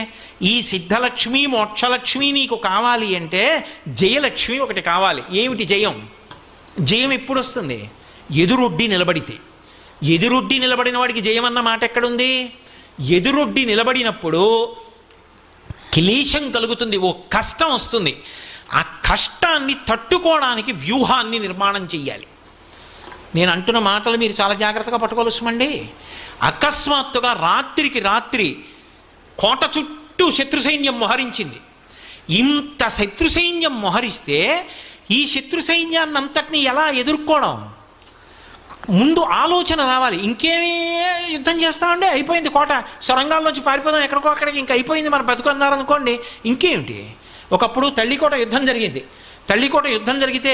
ఈ సిద్ధలక్ష్మి మోక్షలక్ష్మి నీకు కావాలి అంటే జయలక్ష్మి ఒకటి కావాలి. ఏమిటి జయం? జయం ఎప్పుడు వస్తుంది? ఎదురొడ్డి నిలబడితే. ఎదురొడ్డి నిలబడిన వాడికి జయం అన్న మాట ఎక్కడుంది? ఎదురొడ్డి నిలబడినప్పుడు క్లేశం కలుగుతుంది, ఓ కష్టం వస్తుంది. ఆ కష్టాన్ని తట్టుకోవడానికి వ్యూహాన్ని నిర్మాణం చెయ్యాలి. నేను అంటున్న మాటలు మీరు చాలా జాగ్రత్తగా పట్టుకోవలసిమండి. అకస్మాత్తుగా రాత్రికి రాత్రి కోట చుట్టూ శత్రు సైన్యం మోహరించింది. ఇంత శత్రు సైన్యం మోహరిస్తే ఈ శత్రు సైన్యాన్ని అంతటిని ఎలా ఎదుర్కోవడం? ముందు ఆలోచన రావాలి. ఇంకేమీ యుద్ధం చేస్తామండి, అయిపోయింది కోట, సొరంగాల్లోంచి పారిపోదాం ఎక్కడికో అక్కడికి, ఇంకా అయిపోయింది మన బతుకున్నారనుకోండి, ఇంకేమిటి? ఒకప్పుడు తల్లికోట యుద్ధం జరిగింది. తల్లికోట యుద్ధం జరిగితే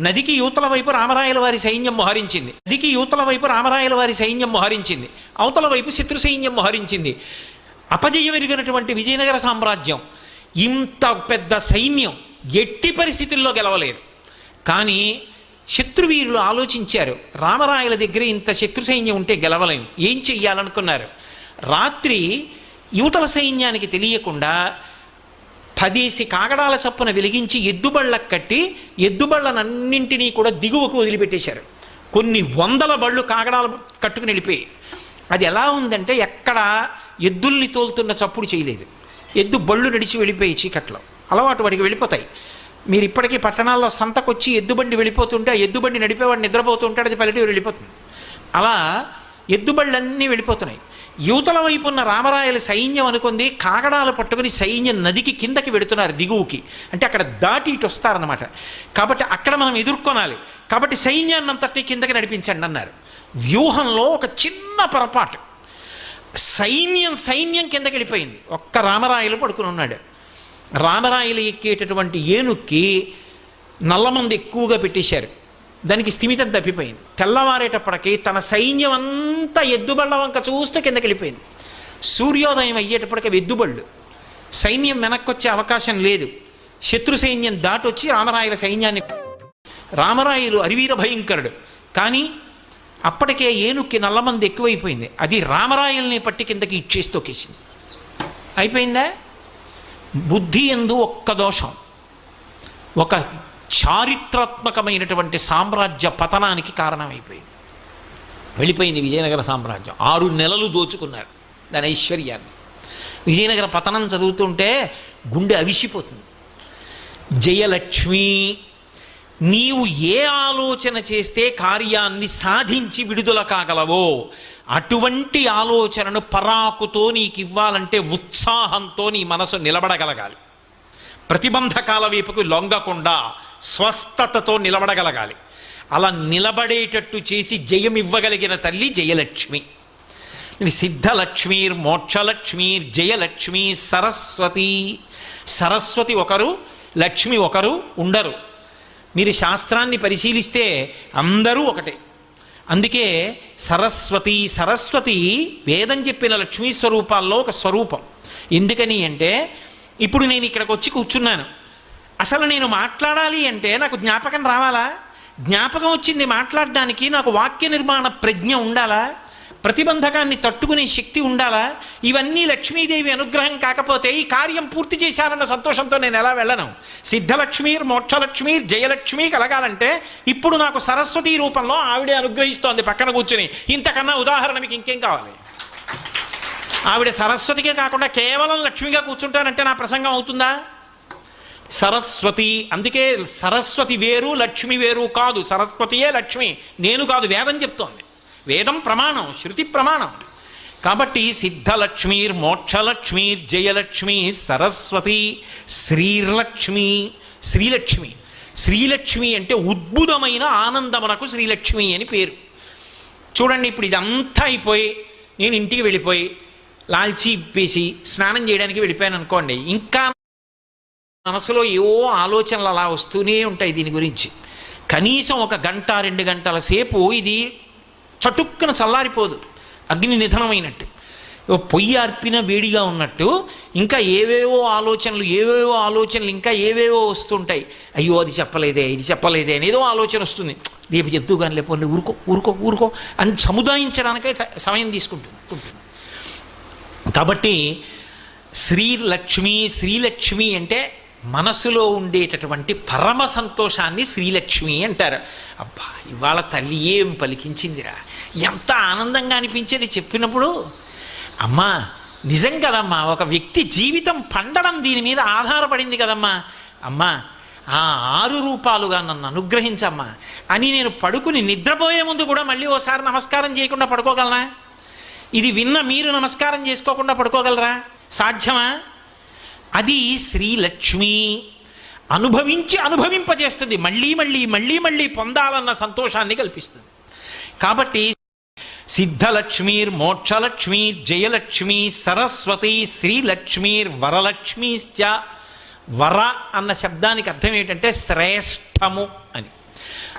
నదికి యూతల వైపు రామరాయల వారి సైన్యం మోహరించింది. నదికి యూతల వైపు రామరాయల వారి సైన్యం మోహరించింది. అవతల వైపు శత్రు సైన్యం మోహరించింది. అపజయం ఎరిగినటువంటి విజయనగర సామ్రాజ్యం ఇంత పెద్ద సైన్యం ఎట్టి పరిస్థితుల్లో గెలవలేదు. కానీ శత్రువీరులు ఆలోచించారు, రామరాయల దగ్గర ఇంత శత్రు సైన్యం ఉంటే గెలవలేము, ఏం చెయ్యాలనుకున్నారు. రాత్రి యువతల సైన్యానికి తెలియకుండా 10 కాగడాల చప్పున వెలిగించి ఎద్దుబళ్ళకు కట్టి ఎద్దుబళ్ళనన్నింటినీ కూడా దిగువకు వదిలిపెట్టేశారు. కొన్ని 100 బళ్ళు కాగడాలు కట్టుకుని వెళ్ళిపోయి. అది ఎలా ఉందంటే ఎక్కడ ఎద్దుల్ని తోలుతున్న చప్పుడు చేయలేదు. ఎద్దు బళ్ళు నడిచి వెళ్ళిపోయి చీకట్లో అలవాటు వాడికి వెళ్ళిపోతాయి. మీరు ఇప్పటికీ పట్టణాల్లో సంతకొచ్చి ఎద్దుబండి వెళ్ళిపోతుంటే ఆ ఎద్దుబండి నడిపేవాడు నిద్రపోతుంటాడు, అది పల్లెటూరు వెళ్ళిపోతుంది. అలా ఎద్దుబళ్ళన్నీ వెళ్ళిపోతున్నాయి. యువతల వైపు ఉన్న రామరాయల సైన్యం అనుకుంది కాగడాలు పట్టుకుని సైన్యం నదికి కిందకి వెడుతున్నారు, దిగువకి. అంటే అక్కడ దాటి ఇటు వస్తారన్నమాట. కాబట్టి అక్కడ మనం ఎదుర్కొనాలి. కాబట్టి సైన్యాన్ని అంతటి కిందకి నడిపించండి అన్నారు. వ్యూహంలో ఒక చిన్న పొరపాటు. సైన్యం కిందకి వెళ్ళిపోయింది. ఒక్క రామరాయలు పడుకుని ఉన్నాడు. రామరాయలు ఎక్కేటటువంటి ఏనుక్కి నల్లమంది ఎక్కువగా పెట్టేశారు. దానికి స్థిమితం తప్పిపోయింది. తెల్లవారేటప్పటికి తన సైన్యం అంతా ఎద్దుబళ్ళ వంక చూస్తూ కిందకి వెళ్ళిపోయింది. సూర్యోదయం అయ్యేటప్పటికి ఎద్దుబళ్ళు, సైన్యం వెనక్కి వచ్చే అవకాశం లేదు. శత్రు సైన్యం దాటొచ్చి రామరాయల సైన్యాన్ని, రామరాయలు అరివీర భయంకరుడు, కానీ అప్పటికే ఏనుక్కి నల్లమంది ఎక్కువైపోయింది. అది రామరాయల్ని పట్టి కిందకి ఇచ్చేసి తొక్కేసింది. అయిపోయిందా? బుద్ధి యందు ఒక్క దోషం, ఒక చారిత్రాత్మకమైనటువంటి సామ్రాజ్య పతనానికి కారణమైపోయింది. వెళ్ళిపోయింది విజయనగర సామ్రాజ్యం. 6 నెలలు దోచుకున్నారు దాని ఐశ్వర్యాన్ని. విజయనగర పతనం చదువుతుంటే గుండె అవిసిపోతుంది. జయలక్ష్మి, నీవు ఏ ఆలోచన చేస్తే కార్యాన్ని సాధించి విడుదల కాగలవో అటువంటి ఆలోచనను పరాకుతో నీకు ఇవ్వాలంటే ఉత్సాహంతో నీ మనసు నిలబడగలగాలి. ప్రతిబంధకాల వైపుకు లొంగకుండా స్వస్థతతో నిలబడగలగాలి. అలా నిలబడేటట్టు చేసి జయం ఇవ్వగలిగిన తల్లి జయలక్ష్మి. సిద్ధలక్ష్మీర్ మోక్షలక్ష్మీర్ జయలక్ష్మి సరస్వతి. సరస్వతి ఒకరు, లక్ష్మి ఒకరు ఉండరు. మీరు శాస్త్రాన్ని పరిశీలిస్తే అందరూ ఒకటే. అందుకే సరస్వతి, సరస్వతి వేదం చెప్పిన లక్ష్మీ స్వరూపాల్లో ఒక స్వరూపం. ఎందుకని అంటే ఇప్పుడు నేను ఇక్కడికి వచ్చి కూర్చున్నాను, అసలు నేను మాట్లాడాలి అంటే నాకు జ్ఞాపకం రావాలా? జ్ఞాపకం వచ్చింది మాట్లాడడానికి నాకు వాక్య నిర్మాణ ప్రజ్ఞ ఉండాలా? ప్రతిబంధకాన్ని తట్టుకునే శక్తి ఉండాలా? ఇవన్నీ లక్ష్మీదేవి అనుగ్రహం కాకపోతే ఈ కార్యం పూర్తి చేశారన్న సంతోషంతో నేను ఎలా వెళ్ళను? సిద్ధలక్ష్మీర్ మోక్షలక్ష్మీర్ జయలక్ష్మి కలగాలంటే ఇప్పుడు నాకు సరస్వతి రూపంలో ఆవిడే అనుగ్రహిస్తోంది పక్కన కూర్చుని. ఇంతకన్నా ఉదాహరణ మీకు ఇంకేం కావాలి? ఆవిడ సరస్వతికే కాకుండా కేవలం లక్ష్మిగా కూర్చుంటానంటే నా ప్రసంగం అవుతుందా? సరస్వతి. అందుకే సరస్వతి వేరు లక్ష్మి వేరు కాదు. సరస్వతియే లక్ష్మి, నేను కాదు. వేదం చెప్తోంది. వేదం ప్రమాణం, శృతి ప్రమాణం. కాబట్టి సిద్ధలక్ష్మీర్ మోక్షలక్ష్మీర్ జయలక్ష్మి సరస్వతి శ్రీలక్ష్మి. శ్రీలక్ష్మి, శ్రీలక్ష్మి అంటే ఉద్భుతమైన ఆనందమునకు శ్రీలక్ష్మి అని పేరు. చూడండి, ఇప్పుడు ఇదంతా అయిపోయి నేను ఇంటికి వెళ్ళిపోయి లాల్చీ ఇప్పేసి స్నానం చేయడానికి వెళ్ళిపోయాను అనుకోండి, ఇంకా మనసులో ఏవో ఆలోచనలు అలా వస్తూనే ఉంటాయి దీని గురించి. కనీసం 1 గంట 2 గంటల సేపు ఇది చటుక్కున చల్లారిపోదు. అగ్ని నిధనమైనట్టు, పొయ్యి అర్పిన వేడిగా ఉన్నట్టు ఇంకా ఏవేవో ఆలోచనలు ఇంకా ఏవేవో వస్తుంటాయి. అయ్యో అది చెప్పలేదే, ఇది చెప్పలేదే అనేదో ఆలోచన వస్తుంది. రేపు చెప్తూ కానీ లేకపోతే ఊరుకో అని సముదాయించడానికే సమయం తీసుకుంటుంది. కాబట్టి శ్రీలక్ష్మి అంటే మనసులో ఉండేటటువంటి పరమ సంతోషాన్ని శ్రీలక్ష్మి అంటారు. అబ్బా, ఇవాళ తల్లి ఏం పలికించిందిరా, ఎంత ఆనందంగా అనిపించేది చెప్పినప్పుడు. అమ్మా నిజం కదమ్మా, ఒక వ్యక్తి జీవితం పండడం దీని మీద ఆధారపడింది కదమ్మా. అమ్మా ఆ 6 రూపాలుగా నన్ను అనుగ్రహించమ్మా అని నేను పడుకుని నిద్రపోయే ముందు కూడా మళ్ళీ ఓసారి నమస్కారం చేయకుండా పడుకోగలనా? ఇది విన్న మీరు నమస్కారం చేసుకోకుండా పడుకోగలరా? సాధ్యమా? అది శ్రీలక్ష్మి. అనుభవింపజేస్తుంది, మళ్ళీ పొందాలన్న సంతోషాన్ని కల్పిస్తుంది. కాబట్టి సిద్ధలక్ష్మీర్ మోక్షలక్ష్మీర్ జయలక్ష్మి సరస్వతి శ్రీలక్ష్మీర్ వరలక్ష్మీశ్చ. వర అన్న శబ్దానికి అర్థం ఏంటంటే శ్రేష్టము అని.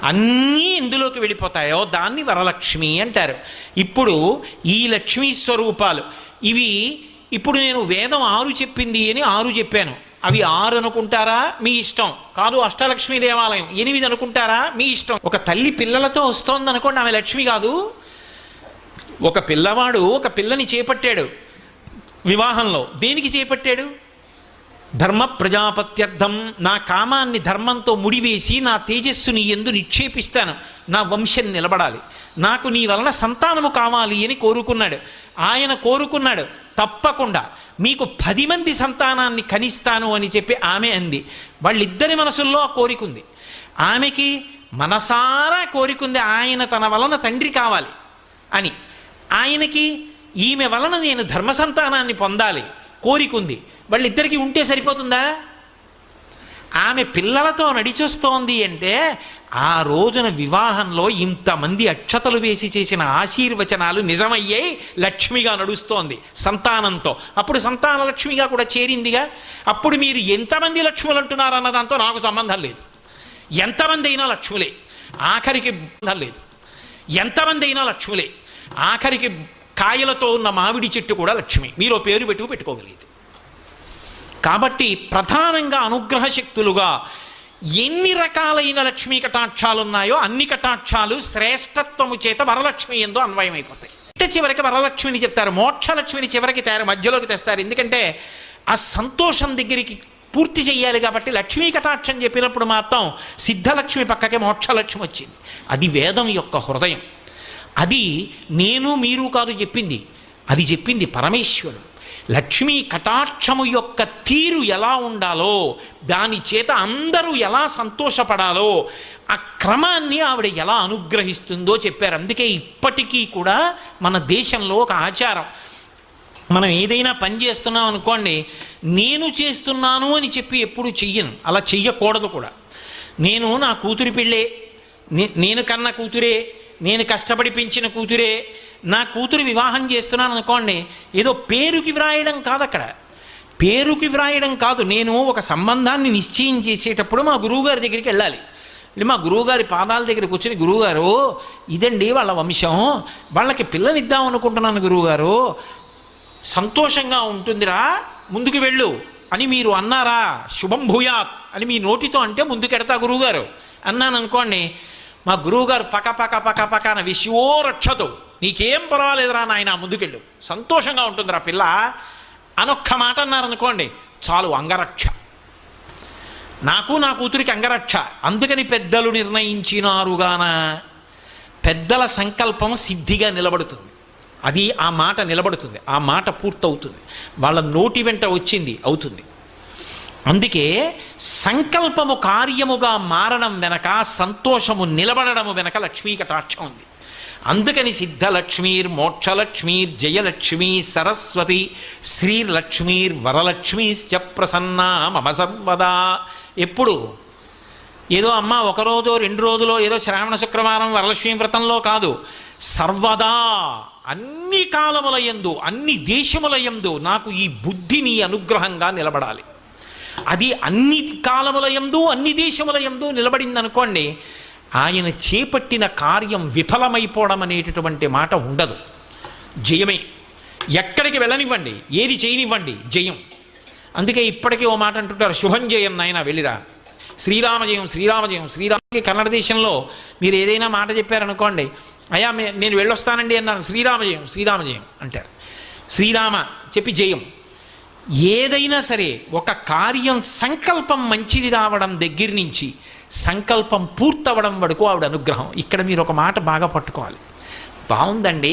అన్నీ ఎందులోకి వెళ్ళిపోతాయో దాన్ని వరలక్ష్మి అంటారు. ఇప్పుడు ఈ లక్ష్మీ స్వరూపాలు ఇవి. ఇప్పుడు నేను వేదం 6 చెప్పింది అని 6 చెప్పాను. అవి 6 అనుకుంటారా మీ ఇష్టం. కాదు, అష్టలక్ష్మీ దేవాలయం 8 అనుకుంటారా మీ ఇష్టం. ఒక తల్లి పిల్లలతో వస్తోంది అనుకోండి, ఆమె లక్ష్మి కాదు. ఒక పిల్లవాడు ఒక పిల్లని చేపట్టాడు వివాహంలో. దేనికి చేపట్టాడు? ధర్మ ప్రజాపత్యర్థం. నా కామాన్ని ధర్మంతో ముడివేసి నా తేజస్సుని యందు నిక్షేపిస్తాను, నా వంశం నిలబడాలి, నాకు నీ వలన సంతానము కావాలి అని కోరుకున్నాడు. ఆయన కోరుకున్నాడు, తప్పకుండా మీకు 10 మంది సంతానాన్ని కనిస్తాను అని చెప్పి ఆమె అంది. వాళ్ళిద్దరి మనసుల్లో ఆ కోరికుంది. ఆమెకి మనసారా కోరికుంది ఆయన తన వలన తండ్రి కావాలి అని. ఆయనకి ఈమె వలన నేను ధర్మ సంతానాన్ని పొందాలి కోరికుంది. వాళ్ళిద్దరికీ ఉంటే సరిపోతుందా? ఆమె పిల్లలతో నడిచొస్తోంది అంటే ఆ రోజున వివాహంలో ఇంతమంది అక్షతలు వేసి చేసిన ఆశీర్వచనాలు నిజమయ్యాయి. లక్ష్మిగా నడుస్తోంది సంతానంతో. అప్పుడు సంతాన లక్ష్మిగా కూడా చేరిందిగా. అప్పుడు మీరు ఎంతమంది లక్ష్ములు అంటున్నారన్న దాంతో నాకు సంబంధం లేదు. ఎంతమంది అయినా లక్ష్ములే, ఆఖరికి లేదు. ఎంతమంది అయినా లక్ష్ములే, ఆఖరికి కాయలతో ఉన్న మామిడి చెట్టు కూడా లక్ష్మి. మీరు పేరు పెట్టుకోగలిగితే. కాబట్టి ప్రధానంగా అనుగ్రహ శక్తులుగా ఎన్ని రకాలైన లక్ష్మీ కటాక్షాలు ఉన్నాయో అన్ని కటాక్షాలు శ్రేష్టత్వము చేత వరలక్ష్మి యందు అన్వయమైపోతాయి. అంటే చివరికి వరలక్ష్మిని చెప్తారు, మోక్షలక్ష్మిని చివరికి మధ్యలోకి తెస్తారు. ఎందుకంటే ఆ సంతోషం దగ్గరికి పూర్తి చెయ్యాలి. కాబట్టి లక్ష్మీ కటాక్షం చెప్పినప్పుడు మాత్రం సిద్ధలక్ష్మి పక్కకే మోక్షలక్ష్మి వచ్చింది. అది వేదం యొక్క హృదయం. అది నేను మీరు కాదు చెప్పింది, అది చెప్పింది పరమేశ్వరుడు. లక్ష్మీ కటాక్షము యొక్క తీరు ఎలా ఉండాలో, దాని చేత అందరూ ఎలా సంతోషపడాలో, ఆ క్రమాన్ని ఆవిడ ఎలా అనుగ్రహిస్తుందో చెప్పారు. అందుకే ఇప్పటికీ కూడా మన దేశంలో ఒక ఆచారం, మనం ఏదైనా పని చేస్తున్నాం అనుకోండి, నేను చేస్తున్నాను అని చెప్పి ఎప్పుడు చెయ్యను, అలా చెయ్యకూడదు కూడా. నేను నా కూతురి పెళ్ళే, నేను కన్న కూతురే, నేను కష్టపడి పెంచిన కూతురే, నా కూతురు వివాహం చేస్తున్నాను అనుకోండి, ఏదో పేరుకి వ్రాయడం కాదు. అక్కడ పేరుకి వ్రాయడం కాదు. నేను ఒక సంబంధాన్ని నిశ్చయం చేసేటప్పుడు మా గురువుగారి దగ్గరికి వెళ్ళాలి. మా గురువుగారి పాదాల దగ్గర కూర్చొని, గురువుగారు ఇదండి వాళ్ళ వంశం, వాళ్ళకి పిల్లనిద్దాం అనుకుంటున్నాను గురువుగారు, సంతోషంగా ఉంటుందిరా, ముందుకు వెళ్ళు అని మీరు అన్నారా, శుభం భూయాత్ అని మీ నోటితో అంటే ముందుకెడతా గురువుగారు అన్నాను అనుకోండి, మా గురువుగారు పక పక పక పక అని విషయో రక్షతో, నీకేం పర్వాలేదురా నాయన ముందుకెళ్ళు, సంతోషంగా ఉంటుందిరా పిల్ల అనొక్క మాట అన్నారనుకోండి, చాలు అంగరక్ష, నాకు నా కూతురికి అంగరక్ష. అందుకని పెద్దలు నిర్ణయించినారుగాన పెద్దల సంకల్పం సిద్ధిగా నిలబడుతుంది. అది ఆ మాట నిలబడుతుంది, ఆ మాట పూర్తవుతుంది, వాళ్ళ నోటి వెంట వచ్చింది అవుతుంది. అందుకే సంకల్పము కార్యముగా మారడం వెనక, సంతోషము నిలబడము వెనక లక్ష్మీ కటాక్షం ఉంది. అందుకని సిద్ధలక్ష్మీర్ మోక్షలక్ష్మీర్ జయలక్ష్మీ సరస్వతి శ్రీలక్ష్మీర్ వరలక్ష్మీశ్చ ప్రసన్నా మమ సర్వదా. ఎప్పుడు ఏదో అమ్మ ఒక రోజు 2 రోజులో ఏదో శ్రావణ శుక్రవారం వరలక్ష్మీ వ్రతంలో కాదు, సర్వదా అన్ని కాలముల యందు అన్ని దేశముల యందు నాకు ఈ బుద్ధి నీ అనుగ్రహంగా నిలబడాలి. అది అన్ని కాలముల యందు అన్ని దేశముల యందు నిలబడిందనుకోండి, ఆయన చేపట్టిన కార్యం విఫలమైపోవడం అనేటటువంటి మాట ఉండదు. జయమే. ఎక్కడికి వెళ్ళనివ్వండి, ఏది చేయనివ్వండి, జయం. అందుకే ఇప్పటికీ ఓ మాట అంటుంటారు, శుభం జయం నాయన వెళ్ళిరా, శ్రీరామజయం శ్రీరామజయం. శ్రీరామకి కన్నడ దేశంలో మీరు ఏదైనా మాట చెప్పారనుకోండి, అయ్యా నేను వెళ్ళొస్తానండి అన్నాను, శ్రీరామజయం శ్రీరామజయం అంటారు. శ్రీరామ చెప్పి జయం. ఏదైనా సరే ఒక కార్యం సంకల్పం మంచిది రావడం దగ్గర నుంచి సంకల్పం పూర్తవడం వరకు ఆవిడ అనుగ్రహం. ఇక్కడ మీరు ఒక మాట బాగా పట్టుకోవాలి. బాగుందండి,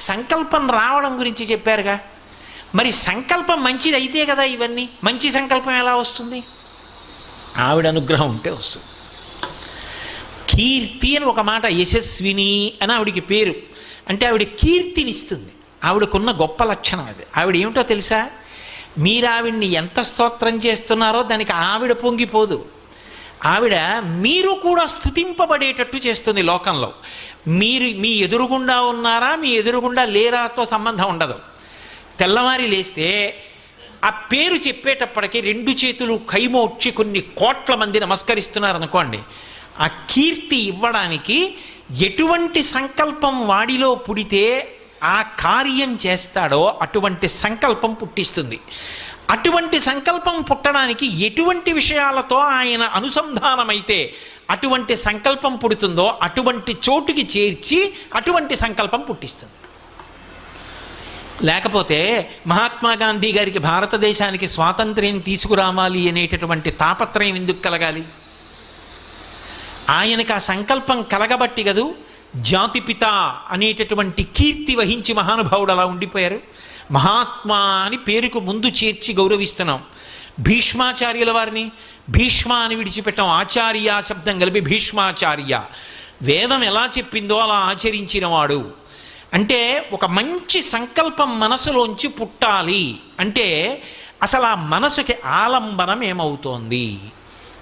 సంకల్పం రావడం గురించి చెప్పారుగా, మరి సంకల్పం మంచిది అయితే కదా ఇవన్నీ, మంచి సంకల్పం ఎలా వస్తుంది? ఆవిడ అనుగ్రహం ఉంటే వస్తుంది. కీర్తి అని ఒక మాట, యశస్విని అని ఆవిడికి పేరు. అంటే ఆవిడ కీర్తినిస్తుంది. ఆవిడకున్న గొప్ప లక్షణం అది. ఆవిడ ఏమిటో తెలుసా, మీరు ఆవిడ్ని ఎంత స్తోత్రం చేస్తున్నారో దానికి ఆవిడ పొంగిపోదు. ఆవిడ మీరు కూడా స్తుతింపబడేటట్టు చేస్తుంది లోకంలో. మీరు మీ ఎదురుగుండా ఉన్నారా, మీ ఎదురుగుండా లేరాతో సంబంధం ఉండదు. తెల్లవారి లేస్తే ఆ పేరు చెప్పేటప్పటికి 2 చేతులు కైమోడ్చి కొన్ని కోట్ల మంది నమస్కరిస్తున్నారనుకోండి, ఆ కీర్తి ఇవ్వడానికి ఎటువంటి సంకల్పం వాడిలో పుడితే ఆ కార్యం చేస్తాడో అటువంటి సంకల్పం పుట్టిస్తుంది. అటువంటి సంకల్పం పుట్టడానికి ఎటువంటి విషయాలతో ఆయన అనుసంధానమైతే అటువంటి సంకల్పం పుడుతుందో అటువంటి చోటుకి చేర్చి అటువంటి సంకల్పం పుట్టిస్తుంది. లేకపోతే మహాత్మా గాంధీ గారికి భారతదేశానికి స్వాతంత్ర్యం తీసుకురావాలి అనేటటువంటి తాపత్రయం ఎందుకు కలగాలి? ఆయనకు ఆ సంకల్పం కలగబట్టి కదూ జాతిపిత అనేటటువంటి కీర్తి వహించి మహానుభావుడు అలా ఉండిపోయారు. మహాత్మా అని పేరుకు ముందు చేర్చి గౌరవిస్తున్నాం. భీష్మాచార్యుల వారిని భీష్మ అని విడిచిపెట్టాం, ఆచార్య శబ్దం కలిపి భీష్మాచార్య. వేదం ఎలా చెప్పిందో అలా ఆచరించినవాడు. అంటే ఒక మంచి సంకల్పం మనసులోంచి పుట్టాలి అంటే అసలు ఆ మనసుకి ఆలంబనం ఏమవుతోంది?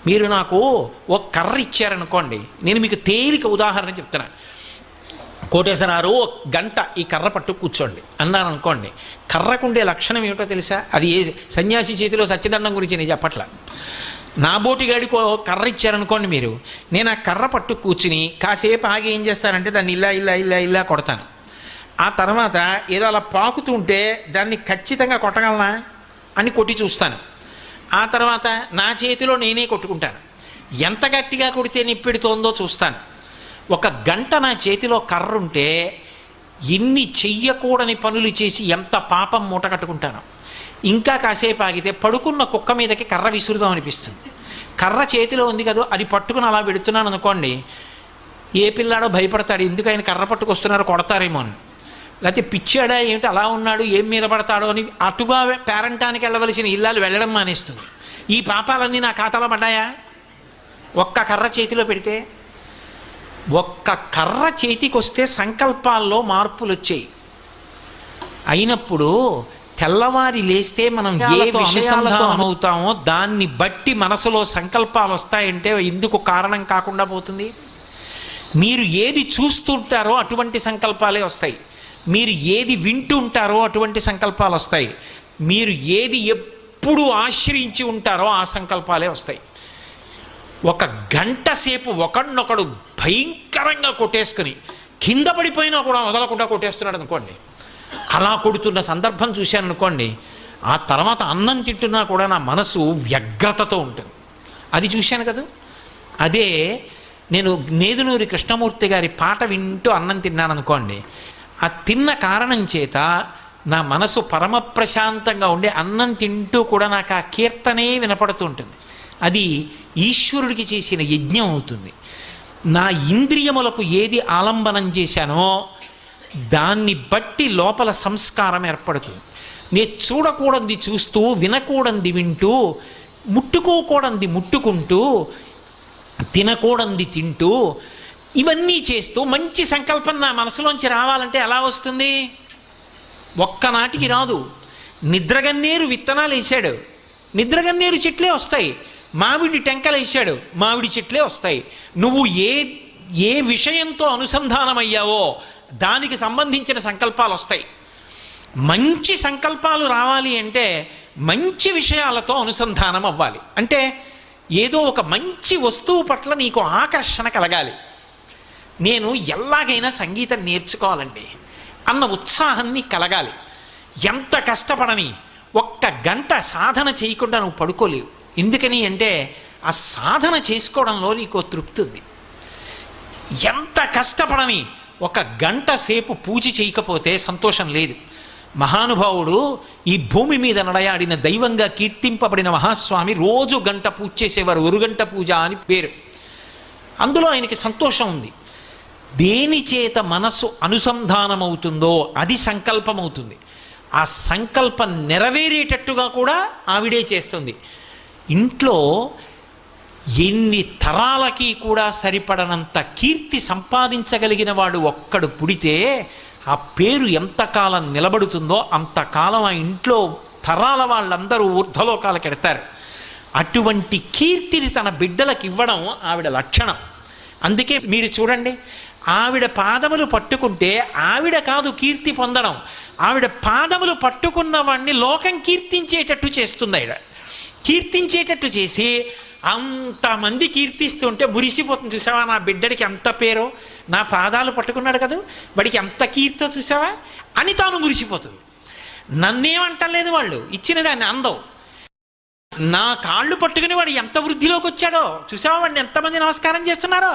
మీరు నాకు ఒక కర్ర ఇచ్చారనుకోండి, నేను మీకు తేలిక ఉదాహరణ చెప్తున్నా. కోటేశ్వరారు 1 గంట ఈ కర్ర పట్టు కూర్చోండి అన్నాను అనుకోండి, కర్రకుండే లక్షణం ఏమిటో తెలుసా? అది ఏ సన్యాసి చేతిలో సత్యదండం గురించి నేను చెప్పట్లా. నా బోటిగాడికి కర్ర ఇచ్చారనుకోండి మీరు, నేను ఆ కర్ర పట్టు కూర్చుని కాసేపు ఆగి ఏం చేస్తానంటే దాన్ని ఇలా ఇలా ఇలా ఇలా కొడతాను. ఆ తర్వాత ఏదో అలా పాకుతుంటే దాన్ని ఖచ్చితంగా కొట్టగలనా అని కొట్టి చూస్తాను. ఆ తర్వాత నా చేతిలో నేనే కొట్టుకుంటాను. ఎంత గట్టిగా కొడితే నిప్పెడుతోందో చూస్తాను. 1 గంట నా చేతిలో కర్ర ఉంటే ఎన్ని చెయ్యకూడని పనులు చేసి ఎంత పాపం మూట కట్టుకుంటాను. ఇంకా కాసేపు ఆగితే పడుకున్న కుక్క మీదకి కర్ర విసురుదాం అనిపిస్తుంది. కర్ర చేతిలో ఉంది కదా, అది పట్టుకుని అలా పెడుతున్నాను అనుకోండి, ఏ పిల్లాడో భయపడతాడు, ఎందుకు ఆయన కర్ర పట్టుకొస్తున్నారు కొడతారేమో అని. లేకపోతే పిచ్చాడా ఏమిటి అలా ఉన్నాడు, ఏం మీద పడతాడో అని అటుగా పేరంటానికి వెళ్ళవలసిన ఇల్లాలు వెళ్ళడం మానేస్తుంది. ఈ పాపాలన్నీ నా ఖాతాలో పడ్డాయా? ఒక్క కర్ర చేతిలో పెడితే, ఒక్క కర్ర చేతికి వస్తే సంకల్పాల్లో మార్పులు వచ్చాయి. అయినప్పుడు తెల్లవారి లేస్తే మనం ఏ విషయాలతో అవుతామో దాన్ని బట్టి మనసులో సంకల్పాలు వస్తాయంటే ఎందుకు కారణం కాకుండా పోతుంది? మీరు ఏది చూస్తుంటారో అటువంటి సంకల్పాలే వస్తాయి, మీరు ఏది వింటూ ఉంటారో అటువంటి సంకల్పాలు వస్తాయి, మీరు ఏది ఎప్పుడు ఆశ్రయించి ఉంటారో ఆ సంకల్పాలే వస్తాయి. ఒక గంట సేపు ఒకడినొకడు భయంకరంగా కొట్టేసుకుని కింద పడిపోయినా కూడా వదలకుండా కొట్టేస్తున్నాడు అనుకోండి, అలా కొడుతున్న సందర్భం చూశాను అనుకోండి, ఆ తర్వాత అన్నం తింటున్నా కూడా నా మనసు వ్యగ్రతతో ఉంటుంది. అది చూశాను కదా. అదే నేను నేదునూరి కృష్ణమూర్తి గారి పాట వింటూ అన్నం తిన్నాను అనుకోండి, ఆ తిన్న కారణం చేత నా మనసు పరమ ప్రశాంతంగా ఉండి అన్నం తింటూ కూడా నాకు ఆ కీర్తనే వినపడుతూ ఉంటుంది. అది ఈశ్వరుడికి చేసిన యజ్ఞం అవుతుంది. నా ఇంద్రియములకు ఏది ఆలంబనం చేశానో దాన్ని బట్టి లోపల సంస్కారం ఏర్పడుతుంది. నేను చూడకూడంది చూస్తూ, వినకూడంది వింటూ, ముట్టుకోకూడంది ముట్టుకుంటూ, తినకూడంది తింటూ, ఇవన్నీ చేస్తూ మంచి సంకల్పం నా మనసులోంచి రావాలంటే ఎలా వస్తుంది? ఒక్కనాటికి రాదు. నిద్రగన్నేరు విత్తనాలు వేసాడు, నిద్రగన్నేరు చెట్లే వస్తాయి. మామిడి టెంకలు వేసాడు, మామిడి చెట్లే వస్తాయి. నువ్వు ఏ విషయంతో అనుసంధానమయ్యావో దానికి సంబంధించిన సంకల్పాలు వస్తాయి. మంచి సంకల్పాలు రావాలి అంటే మంచి విషయాలతో అనుసంధానం అవ్వాలి. అంటే ఏదో ఒక మంచి వస్తువు పట్ల నీకు ఆకర్షణ కలగాలి. నేను ఎలాగైనా సంగీతం నేర్చుకోవాలండి అన్న ఉత్సాహం నీకు కలగాలి. ఎంత కష్టపడని ఒక్క గంట సాధన చేయకుండా నువ్వు పడుకోలేవు. ఎందుకని అంటే ఆ సాధన చేసుకోవడంలో నీకు తృప్తి ఉంది. ఎంత కష్టపడని ఒక గంట సేపు పూజ చేయకపోతే సంతోషం లేదు. మహానుభావుడు ఈ భూమి మీద నడయాడిన దైవంగా కీర్తింపబడిన మహాస్వామి రోజు గంట పూజ చేసేవారు. ఒరుగంట పూజ అని పేరు. అందులో ఆయనకి సంతోషం ఉంది. దేని చేత మనస్సు అనుసంధానమవుతుందో అది సంకల్పం అవుతుంది. ఆ సంకల్పం నెరవేరేటట్టుగా కూడా ఆవిడే చేస్తుంది. ఇంట్లో ఎన్ని తరాలకి కూడా సరిపడనంత కీర్తి సంపాదించగలిగిన వాడు ఒక్కడు పుడితే ఆ పేరు ఎంతకాలం నిలబడుతుందో అంతకాలం ఆ ఇంట్లో తరాల వాళ్ళందరూ ఊర్ధ్వలోకాలకు ఎడతారు. అటువంటి కీర్తిని తన బిడ్డలకు ఇవ్వడం ఆవిడ లక్షణం. అందుకే మీరు చూడండి, ఆవిడ పాదములు పట్టుకుంటే ఆవిడ కాదు కీర్తి పొందడం, ఆవిడ పాదములు పట్టుకున్న వాడిని లోకం కీర్తించేటట్టు చేస్తుంది. ఆవిడ కీర్తించేటట్టు చేసి అంతమంది కీర్తిస్తుంటే మురిసిపోతుంది. చూసావా నా బిడ్డడికి ఎంత పేరో, నా పాదాలు పట్టుకున్నాడు కదా, వాడికి ఎంత కీర్తో చూసావా అని తాను మురిసిపోతుంది. నన్నేమంటలేదు, వాళ్ళు ఇచ్చిన దాన్ని అందం. నా కాళ్ళు పట్టుకుని వాడు ఎంత వృద్ధిలోకి వచ్చాడో చూసావా, వాడిని ఎంతమంది నమస్కారం చేస్తున్నారో